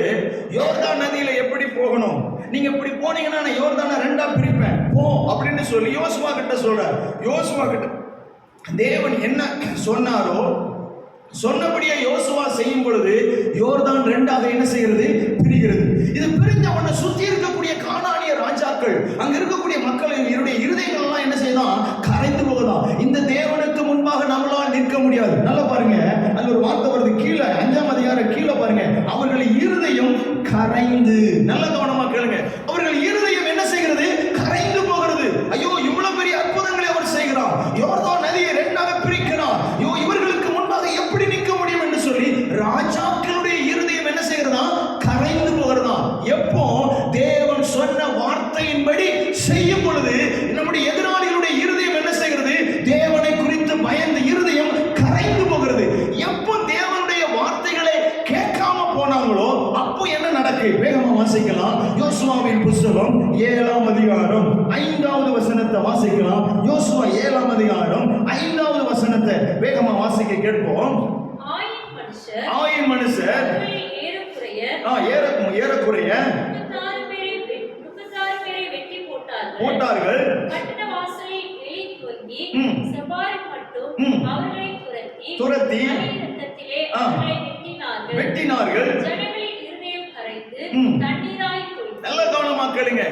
Speaker 1: யோர்தான் நதியில எப்படி போகணும்? நீங்க இப்படி போனீங்கன்னா நான் யோர்தானை 2ஆ பிரிப்பேன் போ அப்படின்னு சொல்லி யோசுவா கிட்ட சொல்றார். யோசுவா கிட்ட தேவன் என்ன சொன்னாரோ சொன்னபடியே யோசுவா செய்யும் பொழுது யோர்தான் 2ஆக என்ன செய்கிறது? பிரிகிறது. இது பிரிஞ்ச உடனே சுத்தி இருக்கக்கூடிய கானானிய ராஜாக்கள், அங்க இருக்கக்கூடிய மக்களின் இருதயங்கள் எல்லாம் என்ன செய்யலாம்? கரைந்து போகலாம். இந்த தேவனுக்கு முன்பாக நம்மளால் நிற்க முடியாது. நல்லா பாருங்க, அது ஒரு வார்த்தை வருது கீழே 5ஆம் அதிகாரம் கீழே பாருங்க. அவர்கள் இருதயம் கரைந்து, நல்ல கவனமா கேளுங்க. அவர்கள் இருதயம் என்ன செய்கிறது? கரைந்து போகிறது. ஐயோ, இவ்வளவு பெரிய அற்புதங்களை அவர் செய்கிறார், யோர்தான் நதியை 2ஆக பிரிக்கிறார், ஐயோ இவர்களுக்கு முன்பாக எப்படி நிற்க முடியும் என்று சொல்லி ராஜாக்களுடைய இருதயம் என்ன செய்கிறதா? கரைந்து போகிறதா. எப்போ தேவன் சொன்ன வார்த்தையின்படி செய்யும் பொழுது நம்முடைய எதிராளிகளுடைய இருதயம் என்ன செய்கிறது? தேவனை குறித்து பயந்து இருதயம் கரைந்து போகிறது. எப்போ தேவனுடைய வார்த்தைகளை கேட்காம போனாங்களோ அப்போ என்ன நடக்கு? வேகமா வாசிக்கலாம். யோசுவாவின் புஸ்தகம் 7ஆம் அதிகாரம் 5வது வசனத்தை வாசிக்கலாம். யோசுவா 7ஆம் அதிகாரம் 5வது வசனத்தை வேகமா வாசிக்க கேட்போம். ஆயின் மனுஷர் ஏறக்குறைய
Speaker 2: 36 பேரை வெட்டி போட்டார்கள்.
Speaker 1: பட்டண
Speaker 2: வாசலில் வெளி துவங்கி இவ்வாறு மட்டும் அவர்களை துரத்தி இரத்தத்திலே அவர்களை
Speaker 1: வெட்டினார்கள்.
Speaker 2: ஜனங்களின் இருதயம் கரைந்து தண்ணீராய் போயிற்று.
Speaker 1: நல்ல கவனமா கேளுங்க.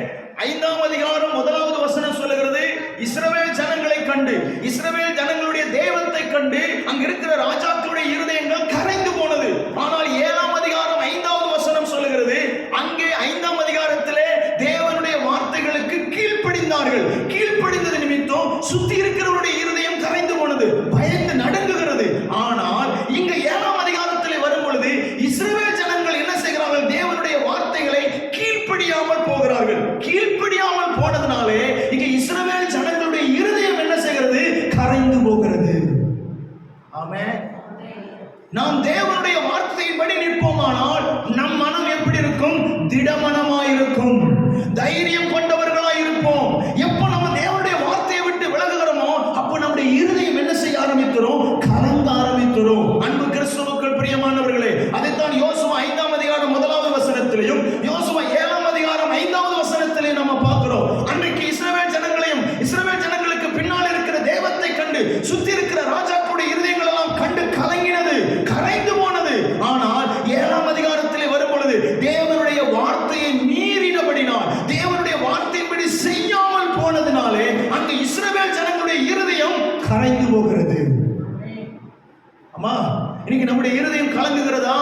Speaker 1: 5ஆம் அதிகாரம் 1வது வசனம் சொல்லுகிறது, இஸ்ரவேல் ஜனங்களை கண்டு, இஸ்ரவேல் ஜனங்களுடைய தேவத்தை கண்டு அங்க இருக்கிற ராஜாக்களுடைய இருதயங்கள் கரைந்து போனது. ஆனால் 7ஆம் அதிகாரம் 5வது வசனம் சொல்லுகிறது, அங்கே 5ஆம் அதிகாரத்திலே தேவனுடைய வார்த்தைகளுக்கு கீழ்ப்படிந்தார்கள். கீழ்ப்படிந்தது நிமித்தம் சுத்தி இருக்கிறவருடைய இருதயம் கரைந்து போனது, பயந்து நடுங்குகிறது. ஆனால் இங்க 7ஆம் அதிகாரத்திலே வரும் பொழுது இஸ்ரவேல் ஜனங்கள் என்ன செய்கிறார்கள்? தேவனுடைய வார்த்தைகளை கீழ்ப்படியாமல் போகிறார்கள். கீழ்ப்படியாமல் போனதுனாலே இங்க இஸ்ரவேல் ஜனங்களுடைய இருதயம் என்ன செய்கிறது? கரைந்து போகிறது. ஆமென். நாம் தேவனுடைய வார்த்தையின்படி நிற்போமானால் நம் மனம் எப்படி இருக்கும்? திடமனமாயிருக்கும், தைரியம் கொண்டவர்களாய் இருப்போம். எப்போ நம்ம தேவனுடைய வார்த்தையை விட்டு விலகுகிறோமோ அப்போ நம்முடைய இருதயம் என்ன செய்ய ஆரம்பிக்கிறோம்? கலங்க ஆரம்பிக்கிறோம். அன்பு கிறிஸ்துவுக்குள் பிரியமானவர்களே, அதைத்தான் யோசுவா 5ஆம் அதிகாரம் 1வது வசனத்திலையும் யோசுவா 7ஆம் அதிகாரம் 5வது வசனத்திலையும் நம்ம பார்க்கிறோம். அன்றைக்கு இஸ்ரவேல் ஜனங்களையும் இஸ்ரவேல் ஜனங்களுக்கு பின்னால் இருக்கிற தேவத்தை கண்டு சுத்தி இருக்கிற ராஜாக்களுடைய இருதயங்கள் எல்லாம் கண்டு கலங்கினது, கரைந்து போனது. ஆனால் 7ஆம் அதிகாரத்திலே வரும் பொழுது தேவனுடைய வார்த்தையை மீறினபடினால், தேவனுடைய வார்த்தையின்படி செய்யாமல் போனதினாலே அங்கு இஸ்ரவேல் ஜனங்களுடைய இருதயம் கரைந்து போகிறது. அம்மா, இன்னைக்கு நம்முடைய இருதயம் கலங்குகிறதா?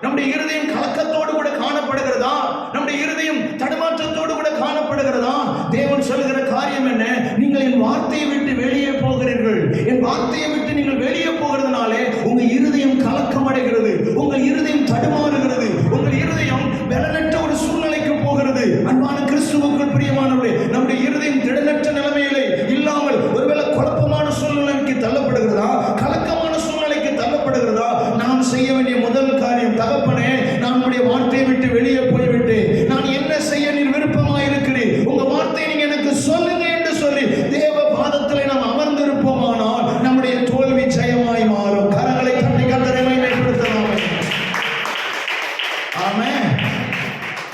Speaker 1: நம்முடைய இருதயம் கலக்கத்தோடு கூட காணப்படுகிறதா? நம்முடைய இருதயம் தடுமாற்றத்தோடு கூட காணப்படுகிறதா? தேவன் சொல்லுகிற காரியம் என்ன? நீங்கள் என் வார்த்தையை விட்டு வெளியே போகிறீர்கள். என் வார்த்தையை விட்டு நீங்கள் வெளியே போகிறதுனாலே உங்க இருதயம் கலக்கம் அடைகிறது, உங்கள் இருதயம் தடுமாறுகிறது, உங்கள் இருதயம் பலனற்ற ஒரு சூழ்நிலைக்கு போகிறது. அன்பான கிறிஸ்துவுக்குள் பிரியமானவர்களே, நம்முடைய இருதயம் திடனற்ற நிலைமையிலே இல்லாமல் ஒருவேளை குழப்பமான சூழ்நிலைக்கு தள்ளப்படுகிறதா? கலக்கமான சூழ்நிலைக்கு தள்ளப்படுகிறதா? நாம் செய்ய வேண்டிய முதல் காரியம், தகப்பனே, நான் உடைய வார்த்தையை விட்டு வெளியே போய்விட்டேன், நான் என்ன செய்ய நீர் விருப்பமாய் இருக்கிறேன், உங்க வார்த்தையை நீங்க எனக்கு சொல்லுங்க என்று சொல்லி தேவ பாதத்தில் நாம் அமர்ந்திருப்போமானால் நம்முடைய தோல்வி ஜெயமாய் மாறும். கரங்களை தட்டி கர்த்தரை மகிமைப்படுத்தலாம். ஆமென்.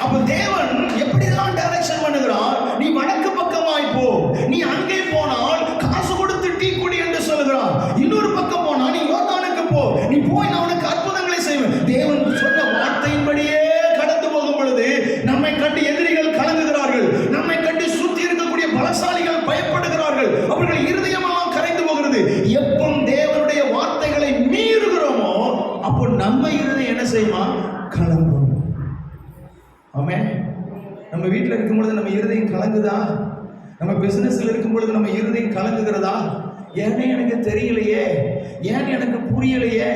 Speaker 1: அப்ப தேவன் எப்படிதான் டைரக்ஷன் பண்ணுகிறார்? நீ வடக்கு பக்கமாய் போ, நீ அங்கே போனால் காசு கொடுத்து டீ குடி என்று சொல்லுகிறார். இன்னொரு பக்கம் போனா நீ யோர்தானுக்கு போ, நீ போய் நான் உனக்கு அற்புதங்களை செய்வேன். தேவன் சொன்ன வார்த்தையின்படியே கடந்து போகும் பொழுது நம்மை கண்டு எதிரிகள் கலங்குகிறார்கள், நம்மை கண்டு சுத்தி இருக்கக்கூடிய பலசாலிகள் பயப்படுகிறார்கள், அவர்கள் இருதயமெல்லாம் கரைந்து போகிறது. எப்போ தேவனுடைய வார்த்தைகளை மீறுகிறோமோ அப்போ நம்ம இருதயம் என்ன செய்யுமா? கலங்கும். ஆமென். நம்ம வீட்டில் இருக்கும் பொழுது நம்ம இருதயம் கலங்குதா? நம்ம பிசினஸ்ல இருக்கும் பொழுது நம்ம இருதயம் கலங்குகிறதா? ஏன்னு எனக்கு தெரியலையே, ஏன் எனக்கு புரியலையே,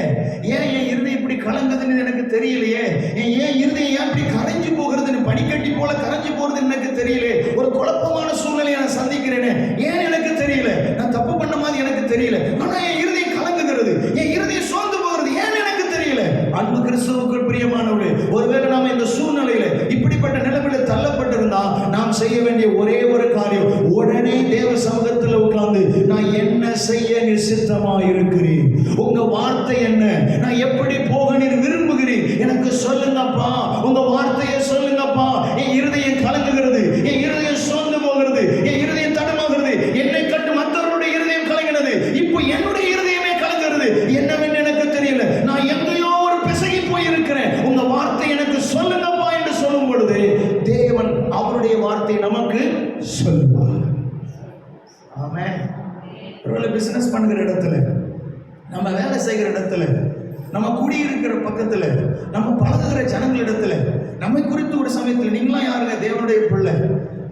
Speaker 1: ஏன் என் இருதயம் இப்படி கலங்குதுன்னு எனக்கு தெரியலையே, ஏன் இருதயம் ஏன் இப்படி கரைஞ்சு போகிறதுன்னு, பனிக்கட்டி போல கரைஞ்சு போகிறது எனக்கு தெரியல, ஒரு குழப்பமான சூழ்நிலையை நான் சந்திக்கிறேனே, ஏன் எனக்கு தெரியல, நான் தப்பு பண்ண மாதிரி எனக்கு தெரியல, ஆனா என் இருதயம் கலங்குகிறது, என் இருதயம் சோர்ந்து போகிறது, ஏன் எனக்கு தெரியல. அன்பு கிறிஸ்துவுக்குள் பிரியமானவர்களே, ஒருவேளை நாம இந்த சூழ்நிலையில இப்படிப்பட்ட நிலைமையில தள்ளப்பட்டிருந்தா நாம் செய்ய வேண்டிய ஒரே ஒரு காரியம், உடனே தேவ சமூகத்தில் உட்கார்ந்து நான் என்ன செய்ய நிசித்தமா இருக்கிறேன், உங்க வார்த்தை என்ன, நான் எப்படி போக நீர் விரும்புகிறேன், எனக்கு சொல்லுங்கப்பா, உங்க வார்த்தையை சொல்லுங்கப்பா. என் இருதயம் கலங்குகிறது, என் இருதயம் சோர்ந்து போகிறது, என் இருதயம் தடமாகிறது, என்னை கண்டு மற்றவருடைய இருதயம் கலங்கினது, இப்போ என்னுடைய இருதயமே கலங்குகிறது, என்னவென்று எனக்கு தெரியல, நான் எங்கேயோ ஒரு பிசகி போயிருக்கிறேன், உங்க வார்த்தை எனக்கு சொல்லுங்கப்பா என்று சொல்லும் பொழுது தேவன் அவருடைய வார்த்தை நமக்கு சொல்லுவார். ஆமென். ஒருவேளை பிசினஸ் பண்ணுகிற இடத்துல, நம்ம வேலை செய்கிற இடத்துல, நம்ம குடியிருக்கிற பக்கத்துல, நம்ம பழகுகிற ஜனங்களிடத்துல நம்மை குறித்து ஒரு சமயத்தில் நீங்களாம் யாருங்க? தேவனுடைய பிள்ளை,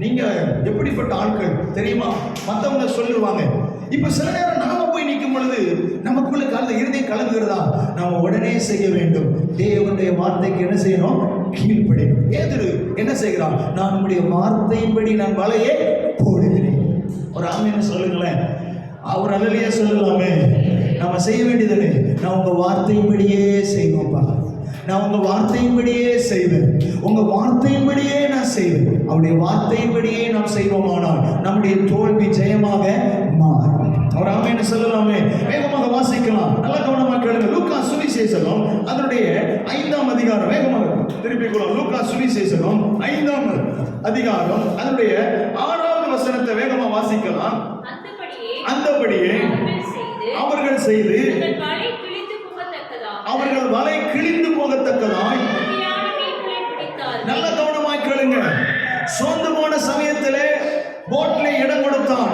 Speaker 1: நீங்க எப்படிப்பட்ட ஆட்கள் தெரியுமா? மற்றவங்க சொல்லுவாங்க. இப்ப சில நேரம் நாம போய் நிற்கும் பொழுது நமக்குள்ள கால இருதயம் கலங்குகிறதா? நாம உடனே செய்ய வேண்டும், தேவனுடைய வார்த்தைக்கு என்ன செய்யணும்? கீழ்ப்படியணும். பேதுரு என்ன செய்கிறான்? நான் உம்முடைய வார்த்தையின்படி நான் வலையை போடுகிறேன். ஒரு ஆமென் சொல்லுங்களேன். அவர் அல்லையே சொல்லலாமே. நம்ம செய்ய வேண்டியது, நான் உங்க வார்த்தையின்படியே செய்வோம்ப்பா, நான் உங்க வார்த்தையின்படியே செய்வேன், உங்க வார்த்தையின்படியே நான் செய்வேன். அவருடைய வார்த்தையின்படியே நாம் செய்வோமானால் நம்முடைய தோல்வி ஜெயமாக மாறும். அவர் ஆமென் சொல்லலாமே. வேகமாக வாசிக்கலாம், நல்ல கவனமாக கேளுங்க. லூக்கா சுவிசேஷம் அதனுடைய 5ஆம் அதிகாரம், வேகமாக திருப்பி கொள்ளும். லூக்கா சுவிசேஷம் 5ஆம் அதிகாரம் அதனுடைய 6வது வசனத்தை வேகமாக வாசிக்கலாம்.
Speaker 2: அந்தபடியே
Speaker 1: சொன்னபடியே அவர்கள் செய்து அவர்கள் வலை கிழிந்து போகத்தக்கதாய். நல்ல கவனமாய் கேளுங்க. சோர்ந்து போன சமயத்திலே போட்ல இடம் கொடுத்தான்.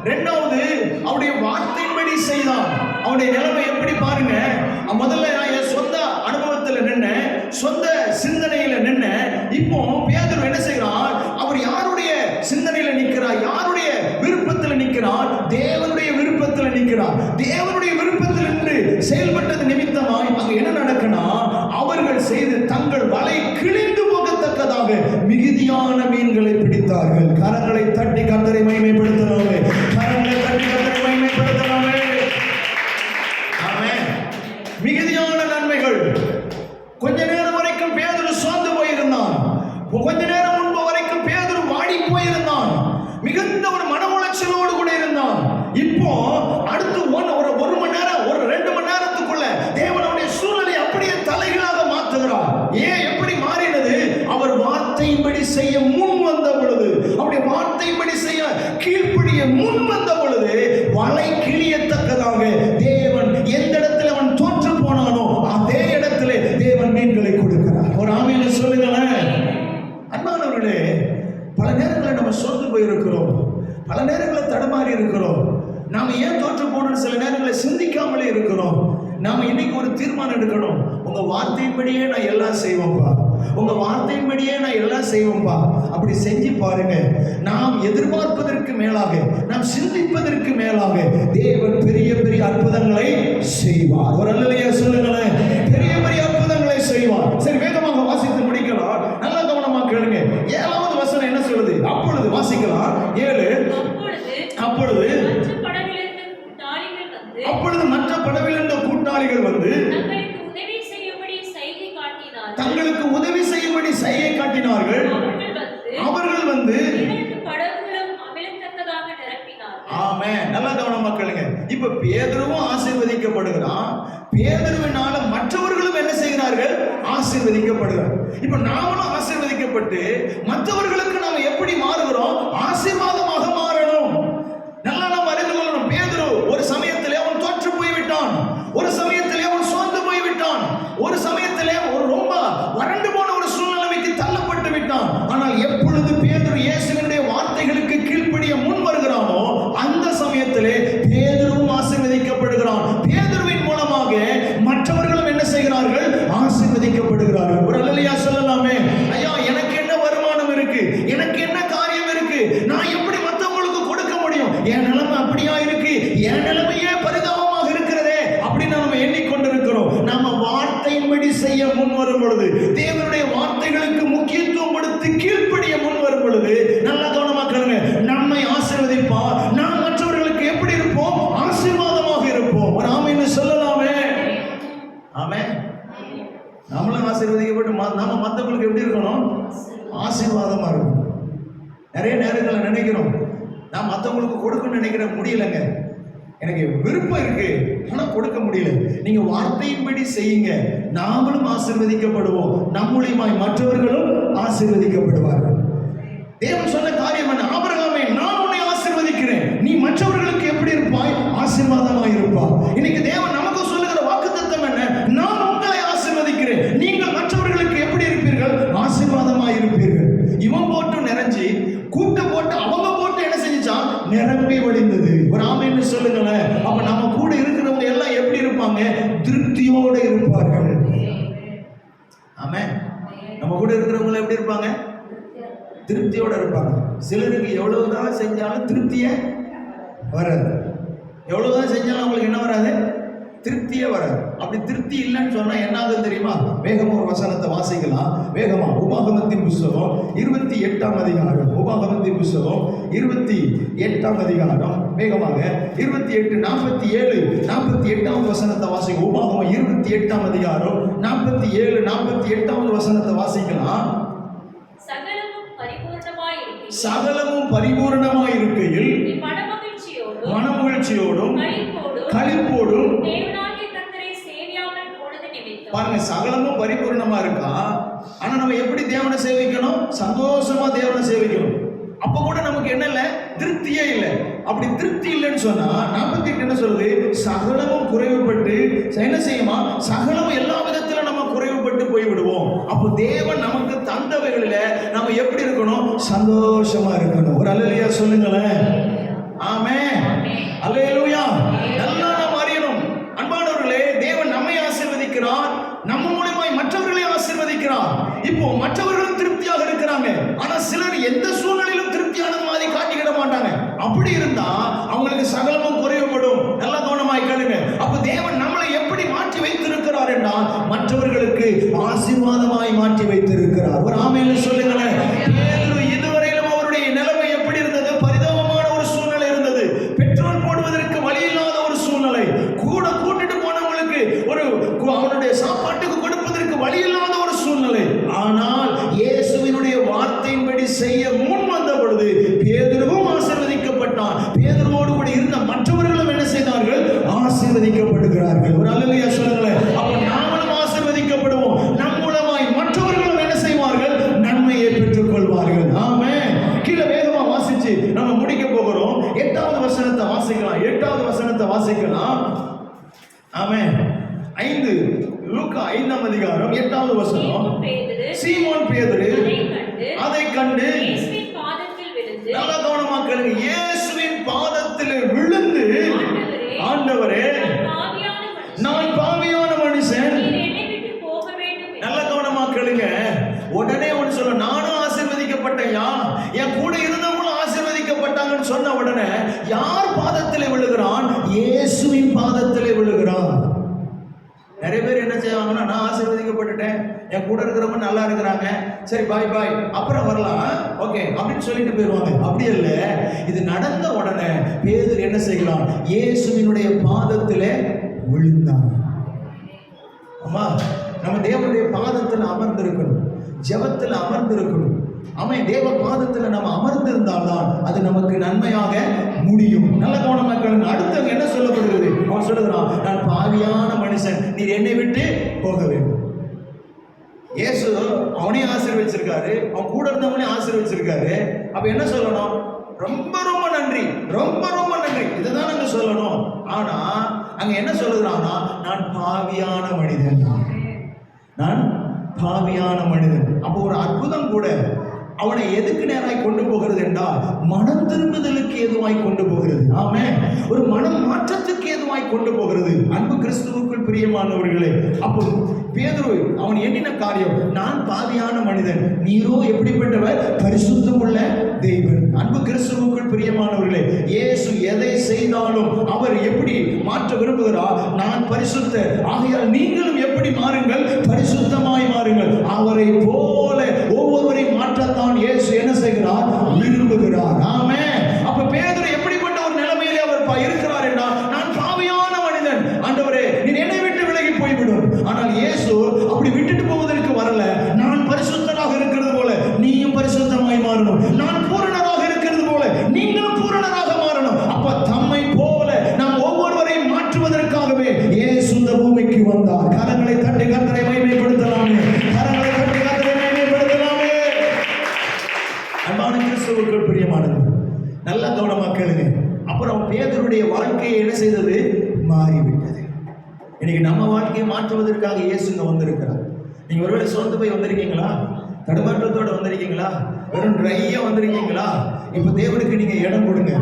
Speaker 1: இரண்டாவது அவருடைய வார்த்தையின்படி செய்தான். அவருடைய நிலைமை எப்படி பாருங்க. முதல்ல நான் என் சொந்த அனுபவத்துல நின்ன, சொந்த சிந்தனையில நின்ன. இப்போ பேதுரு என்ன செய்கிறார்? அவர் யாருடைய சிந்தனையில நிற்கிறார்? யாருடைய விருப்பத்தில் நிற்கிறார்? தேவனுடைய விருப்பத்தில் நிற்கிறார். தேவனுடைய விருப்பத்தில் நின்று செயல்பட்டது நிமித்தமாய் அங்க என்ன நடக்குன்னா, அவர்கள் செய்து தங்கள் வலை கிழிந்து போகத்தக்கதாக மிகுதியான மீன்களை பிடித்தார்கள். கரங்களை தட்டி கர்த்தரை மகிமைப்படுத்தலாமே. கரங்களை தட்டி கர்த்தரை மகிமைப்படுத்தலாமே. ஆமென். மிகுதியான நன்மைகள். கொஞ்ச நேரம் வரைக்கும் பேதுரு சோர்ந்து போயிருந்தான். கொஞ்ச நேரம் முன்பு வரைக்கும் பேதுரு வாடி போயிருந்தான். மிகுந்த ஒரு மன உளைச்சலோடு கூட இருந்தான். இப்போ அடுத்து ஒரு மணி நேரம், ஒரு 2 மணி நேரத்துக்குள்ள தேவனுடைய சூழ்நிலை அப்படியே தலைகளாக மாற்றுகிறார். ஏன் எப்படி மாறினது? அவர் வார்த்தையின்படி செய்ய முன் வந்த பொழுது, அவருடைய வார்த்தையின்படி செய்ய கீழ்ப்படிய முன் வந்த பொழுது வலை கிழியத்தக்கதாக தேவன் எந்த இடத்துல அவன் தோற்று போனானோ அதே இடத்துல தேவன் மீன்களை கொடுக்கிறார். ஒரு ஆமென் சொல்லுங்களேன். அன்பானவர்களே, பல நேரங்களில் நம்ம சோர்ந்து போயிருக்கிறோம். பல நேரங்களில் தடுமாறி இருக்கிறோம். நாம ஏன் தோற்று போனோம்னு சில நேரங்களில் சிந்திக்காமலே இருக்கிறோம். நாம இன்னைக்கு ஒரு தீர்மானம் எடுக்கணும். உங்க வார்த்தையின்படியே நான் எல்லாம் செய்வேன்பா, உங்க வார்த்தையின்படியே நான் எல்லாம் செய்வேன்பா. அப்படி செஞ்சு பாருங்க. நாம் எதிர்பார்ப்பதற்கு மேலாக, நாம் சிந்திப்பதற்கு மேலாக தேவன் பெரிய பெரிய அற்புதங்களை செய்வார். ஒரு அல்லேலூயா சொல்லுங்களேன். பெரிய பெரிய அற்புதங்களை செய்வார். சரி, வேகமாக வாசித்து முடிக்கலாம். நல்ல கவனமா கேளுங்க. 7வது வசனம் என்ன சொல்லுது? அப்பொழுது வாசிக்கலாம். 7. அப்பொழுது மற்ற படவில் இருந்த கூட்டாளிகள் வந்து தங்களுக்கு உதவி செய்யும்படி சைகை காட்டினார்கள். அவர்கள் வந்து ஆமென். நல்ல கவனமா கேளுங்க. இப்ப பேதுருவும் ஆசீர்வதிக்கப்படுகிறான். பேதுருவினால மற்றவர்களும் என்ன செய்கிறார்கள்? ஆசீர்வதிக்கப்படுகிறார். இப்ப நாமளும் ஆசீர்வதிக்கப்பட்டு மற்றவர்களுக்கு நாம எப்படி மாறுகிறோம்? ஆசீர்வாதமாக மாறணும். நல்லா நாம் அறிந்து கொள்ளணும். பேதுரு ஒரு சமயத்திலே அவன் தோற்று போய்விட்டான். ஒரு சமயத்திலே அவன் சோர்ந்து போய்விட்டான். ஒரு சமயத்திலே ஒரு ரொம்ப வறண்டு போன ஒரு சூழ்நிலைக்கு தள்ளப்பட்டு விட்டான். ஆனால் எப்பொழுது பேதுரு இயேசுவினுடைய வார்த்தைகளுக்கு கீழ்ப்படிய முன் வருகிறானோ அந்த சமயத்திலே பேதுருவும் ஆசீர்வதிக்கப்படுகிறான். பேதுருவின் மூலமாக மற்றவர்களும் என்ன செய்கிறார்கள்? ஆசீர்வதிக்கப்படுகிறார்கள். ஒரு அல்லேலூயா சொல்லலாமே. ஐயா, எனக்கு என்ன வருமானம் இருக்கு? எனக்கு என்ன காரியம் இருக்கு? நான் எப்படி மற்றவங்களுக்கு கொடுக்க முடியும்? என் நிலைமை அப்படியா இருக்கு, என் நிலைமையே பரிதாபமாக இருக்கிறதே அப்படின்னு நம்ம எண்ணிக்கொண்டிருக்கிறோம். நாம வார்த்தையின்படி செய்ய முன் வரும் பொழுது, தேவனுடைய வார்த்தைகளுக்கு முக்கியத்துவம் கொடுத்து கீழ்ப்படிய முன் வரும் பொழுது, நல்லா கவனமா கேளுங்க, நம்மை ஆசீர்வதிப்பார். நாம் மற்றவர்களுக்கு எப்படி இருப்போம்? ஆசீர்வாதமாக இருப்போம். ஒரு ஆமென் சொல்லலாமே. ஆமென். நம்மளும் ஆசீர்வதிக்கப்பட்டு நாம மற்றவங்களுக்கு எப்படி இருக்கணும்? ஆசீர்வாதமா இருக்கும். நிறைய நேரங்களில் நினைக்கிறோம், நான் மற்றவங்களுக்கு கொடுக்கணும்னு நினைக்கிறேன், முடியலைங்க. எனக்கு விருப்பம் இருக்கு, ஆனா கொடுக்க முடியல. நீங்க வார்த்தையின்படி செய்யுங்க, நாமளும் ஆசீர்வதிக்கப்படுவோம். நம் மூலியமாய் மற்றவர்களும் ஆசீர்வதிக்கப்படுவார்கள். தேவன் சொன்ன காரியம் என்ன? ஆபிரகாமே, நான் உன்னை ஆசீர்வதிக்கிறேன், நீ மற்றவர்களுக்கு எப்படி இருப்பாய்? ஆசீர்வாதமாய் இருப்பாய். இன்னைக்கு தேவன் நமக்கு சொல்லுகிற வாக்குத்தத்தம் என்ன? நான் உங்களை ஆசீர்வதிக்கிறேன், நீங்கள் மற்றவர்களுக்கு எப்படி இருப்பீர்கள்? ஆசீர்வாதமாய் இருப்பீர்கள். இவன் போட்டு நிறைஞ்சி கூட்ட போட்டு அவங்க போட்டு என்ன செஞ்சான்? நிரம்பி வழிந்தது. ஒரு ஆமென் சொல்லுங்களேன். அப்ப நம்ம கூட இருக்கிறவங்க எல்லாம் எப்படி இருப்பாங்க? திருப்தியோடு இருப்பார்கள். ஆமென். நம்ம கூட இருக்கிறவங்க எப்படி இருப்பாங்க? திருப்தியோட இருப்பாங்க. சிலருக்கு எவ்வளவுதான் செஞ்சாலும் திருப்தியே வராது. எவ்வளவுதான் செஞ்சாலும் அவங்களுக்கு என்ன வராது? திருப்தியே வராது. அப்படி திருப்தி இல்லைன்னு சொன்னா என்ன ஆகுது தெரியுமா? வேகமா ஒரு வசனத்தை வாசிக்கலாம். வேகமா உபாகமத்தின் புஸ்தகம் 28ஆம் அதிகாரம். உபாகமத்தின் புஸ்தகம் 28ஆம் அதிகாரம். வேகமாக 28, 47, 48ஆவது வசனத்தை வாசிக்கலாம். உபாகமம் 28ஆம் அதிகாரம் 47, 48ஆவது வசனத்தை வாசிக்கலாம். சகலமும் பரிபூரணமாய் இருக்கையில் மனமகிழ்ச்சியோடும் களிப்போடும் பாருங்க, சகலமும் பரிபூர்ணமா இருக்கா. ஆனா நம்ம எப்படி தேவனை சேவிக்கணும்? சந்தோஷமா தேவனை சேவிக்கணும். அப்ப கூட நமக்கு என்ன இல்லை? திருப்தியே இல்லை. அப்படி திருப்தி இல்லைன்னு சொன்னா 48 என்ன சொல்லுது? சகலமும் குறைவுபட்டு என்ன செய்யுமா? சகலமும் எல்லா விதத்துல நம்ம குறைவுபட்டு போய்விடுவோம். அப்போ தேவன் நமக்கு தந்தவைகளில நம்ம எப்படி இருக்கணும்? சந்தோஷமா இருக்கணும். ஒரு அல்லேலூயா சொல்லுங்களேன். ஆமென். அல்லேலூயா. நல்லா நாம் அறியணும் அன்பானவர்களே, தேவன் நம்மை ஆசீர்வதிக்கிறார், நம்ம மூலமாய் மற்றவர்களை ஆசீர்வதிக்கிறார். இப்போ மற்றவர்களும் திருப்தியாக இருக்கிறாங்க. ஆனா சிலர் எந்த சூழ்நிலையிலும் திருப்தியான மாதிரி காட்டிக்கிட மாட்டாங்க. அப்படி இருந்தா அவங்களுக்கு சகலமும் குறைவுபடும். நல்லா கவனமாய் கேளுங்க. அப்ப தேவன் நம்மளை எப்படி மாற்றி வைத்திருக்கிறார் என்றால் மற்றவர்களுக்கு ஆசீர்வாதமாய் மாற்றி வைத்திருக்கிறார். ஒரு ஆமென் சொல்லுங்களேன். பேதுரு இதுவரையிலும் அவருடைய நிலைமை எப்படி இருந்தது? பரிதாபமான ஒரு சூழ்நிலை இருந்தது. பெட்ரோல் போடுவதற்கு வழி இல்லாத ஒரு சூழ்நிலை. கூட கூட்டிட்டு போனவங்களுக்கு ஒரு அவனுடைய சாப்பாட்டுக்கு கொடுப்பதற்கு வழி இல்லாத ஒரு சூழ்நிலை. ஆனால் இயேசுவினுடைய வார்த்தையின்படி செய்ய முன் வந்த பொழுது பேதுருவும் ஆசீர்வதிக்கப்பட்டான். பேதுருவோடு கூட இருந்த மற்றவர்களும் என்ன செய்தார்கள்? ஆசீர்வதிக்கப்படுகிறார்கள். ஒரு அல்லேலூயா சொல்லுங்களேன். அப்ப நாமளும் ஆசீர்வதிக்கப்படுவோம். நம் மூலமாய் மற்றவர்களும் என்ன செய்வார்கள்? நன்மையை பெற்றுக் கொள்வார்கள். ஆமென். கீழே வேகமா வாசிச்சு நம்ம முடிக்க போகிறோம். 8வது வசனத்தை வாசிக்கலாம். 8வது வசனத்தை வாசிக்கலாம். ஆமென். 5 லூக்கா 5ஆம் அதிகாரம் 8வது வசனம். சீமோன் பேதுரு அதை கண்டு
Speaker 2: இயேசுவின் பாதத்தில் விழுந்து,
Speaker 1: நல்லா கவனமா கேளுங்க, இயேசுவின் பாதத்தில் விழுந்து, ஆண்டவரே நான் பாவியான மனுஷன்,
Speaker 2: நீர் என்னை விட்டு போக வேண்டும் என்று.
Speaker 1: நல்ல கவனமா கேளுங்க. உடனே ஒன்று சொல்ல, நானும் ஆசீர்வதிக்கப்பட்டேயா, என் கூட இருந்தவங்களும் ஆசீர்வதிக்கப்பட்டாங்கன்னு சொன்ன உடனே யார் பாதத்திலே விழுகிறான்? இயேசுவின் பாதத்திலே விழுகிறான். நிறைய பேர் என்ன செய்வாங்கன்னா, நான் ஆசீர்வதிக்கப்பட்டுட்டேன், என் கூட இருக்கிறவங்க நல்லா இருக்கிறாங்க, சரி பாய் பாய் அப்புறம் வரலாம், ஓகே அப்படின்னு சொல்லிட்டு போயிடுவாங்க. அப்படி இல்லை. இது நடந்த உடனே பேதுரு என்ன செய்யலாம்? இயேசுவினுடைய பாதத்திலே விழுந்தான். அம்மா, நம்ம தேவனுடைய பாதத்தில் அமர்ந்திருக்கணும், ஜெபத்தில் அமர்ந்திருக்கணும். அவன் தேவ பாதத்தில் நம்ம அமர்ந்திருந்தால்தான் அது நமக்கு நன்மையாக முடியும். நல்ல கவனமா கேளுங்க. அடுத்து என்ன சொல்லப்படுகிறது? அவன் சொல்லுகிறான், நான் பாவியான மனுஷன், நீர் என்னை விட்டு போக வேண்டும். இயேசு அவனையும் ஆசீர்வதிச்சிருக்காரு, அவன் கூட இருந்தவனையும் ஆசீர்வதிச்சிருக்காரு. அப்ப என்ன சொல்லணும்? ரொம்ப ரொம்ப நன்றி, ரொம்ப ரொம்ப நன்றி, இதுதான் நாங்க சொல்லணும். ஆனா அங்க என்ன சொல்லுகிறான்னா, நான் பாவியான மனிதன், நான் பாவியான மனிதன். அப்போ ஒரு அற்புதம் கூட அவனை எதுக்கு நேராய் கொண்டு போகிறது என்றால் மனம் திரும்புதலுக்கு ஏதுவாய் கொண்டு போகிறது. ஆமென். ஒரு மனம் மாற்றத்துக்கு ஏதுவாய் கொண்டு போகிறது. அன்பு கிறிஸ்துவுக்குள் பிரியமானவர்களே, அப்போ பேதுரு அவன் எண்ணின காரியம், நான் பாவியான மனிதன், நீரோ எப்படிப்பட்டவர்? பரிசுத்தம் உள்ள தேவன். அன்பு கிறிஸ்துவுக்குள் பிரியமானவர்களே, இயேசு எதை செய்தாலும் அவர் எப்படி மாற்ற விரும்புகிறார்? நான் பரிசுத்த, ஆகையால் நீங்களும் எப்படி மாறுங்கள்? பரிசுத்தமாய் மாறுங்கள். அவரை போல ஒவ்வொருவரை மாற்றத்தான் இயேசு என்ன செய்கிறார்? விரும்புகிறார். ஆமென். அப்ப பேதுரு எப்படிப்பட்ட ஒரு நிலைமையிலே அவர் இருக்கிறார் என்றால், நான் பாவியான மனிதன், ஆண்டவரே நீர் என்னை விட்டு விலகி போய்விடும். ஆனால் இயேசு அப்படி விட்டுட்டு போவதற்கு வரல. நான் பரிசுத்தனாக இருக்கிறது போல நீயும் பரிசுத்தமாய் மாறணும், நான் பூரணராக இருக்கிறது போல நீங்களும் பூரணராக மாறணும். அப்ப தம்மை போல நாம் ஒவ்வொருவரையும் மாற்றுவதற்காகவே இயேசு இந்த பூமிக்கு வந்தார். கரங்களை தட்டி கர்த்தரை மகிமைப்படுத்தலாமே, கரங்களை தட்டி கர்த்தரை மகிமைப்படுத்தலாமே. அன்பான கிறிஸ்துவுக்குள் பிரியமானது, நல்லா கவனமா கேளுங்க. அப்புறம் பேதுருடைய வாழ்க்கையை என்ன செய்தது? மாறிவிட்டது. இன்னைக்கு நம்ம வாழ்க்கையை மாற்றுவதற்காக இயேசு இங்க வந்திருக்கிறார். நீங்க ஒருவேளை சோர்ந்து போய் வந்திருக்கீங்களா? தடுமாற்றத்தோட வந்திருக்கீங்களா? வெறும் ட்ரையா வந்திருக்கீங்களா? இப்ப தேவனுக்கு நீங்க இடம் கொடுங்க,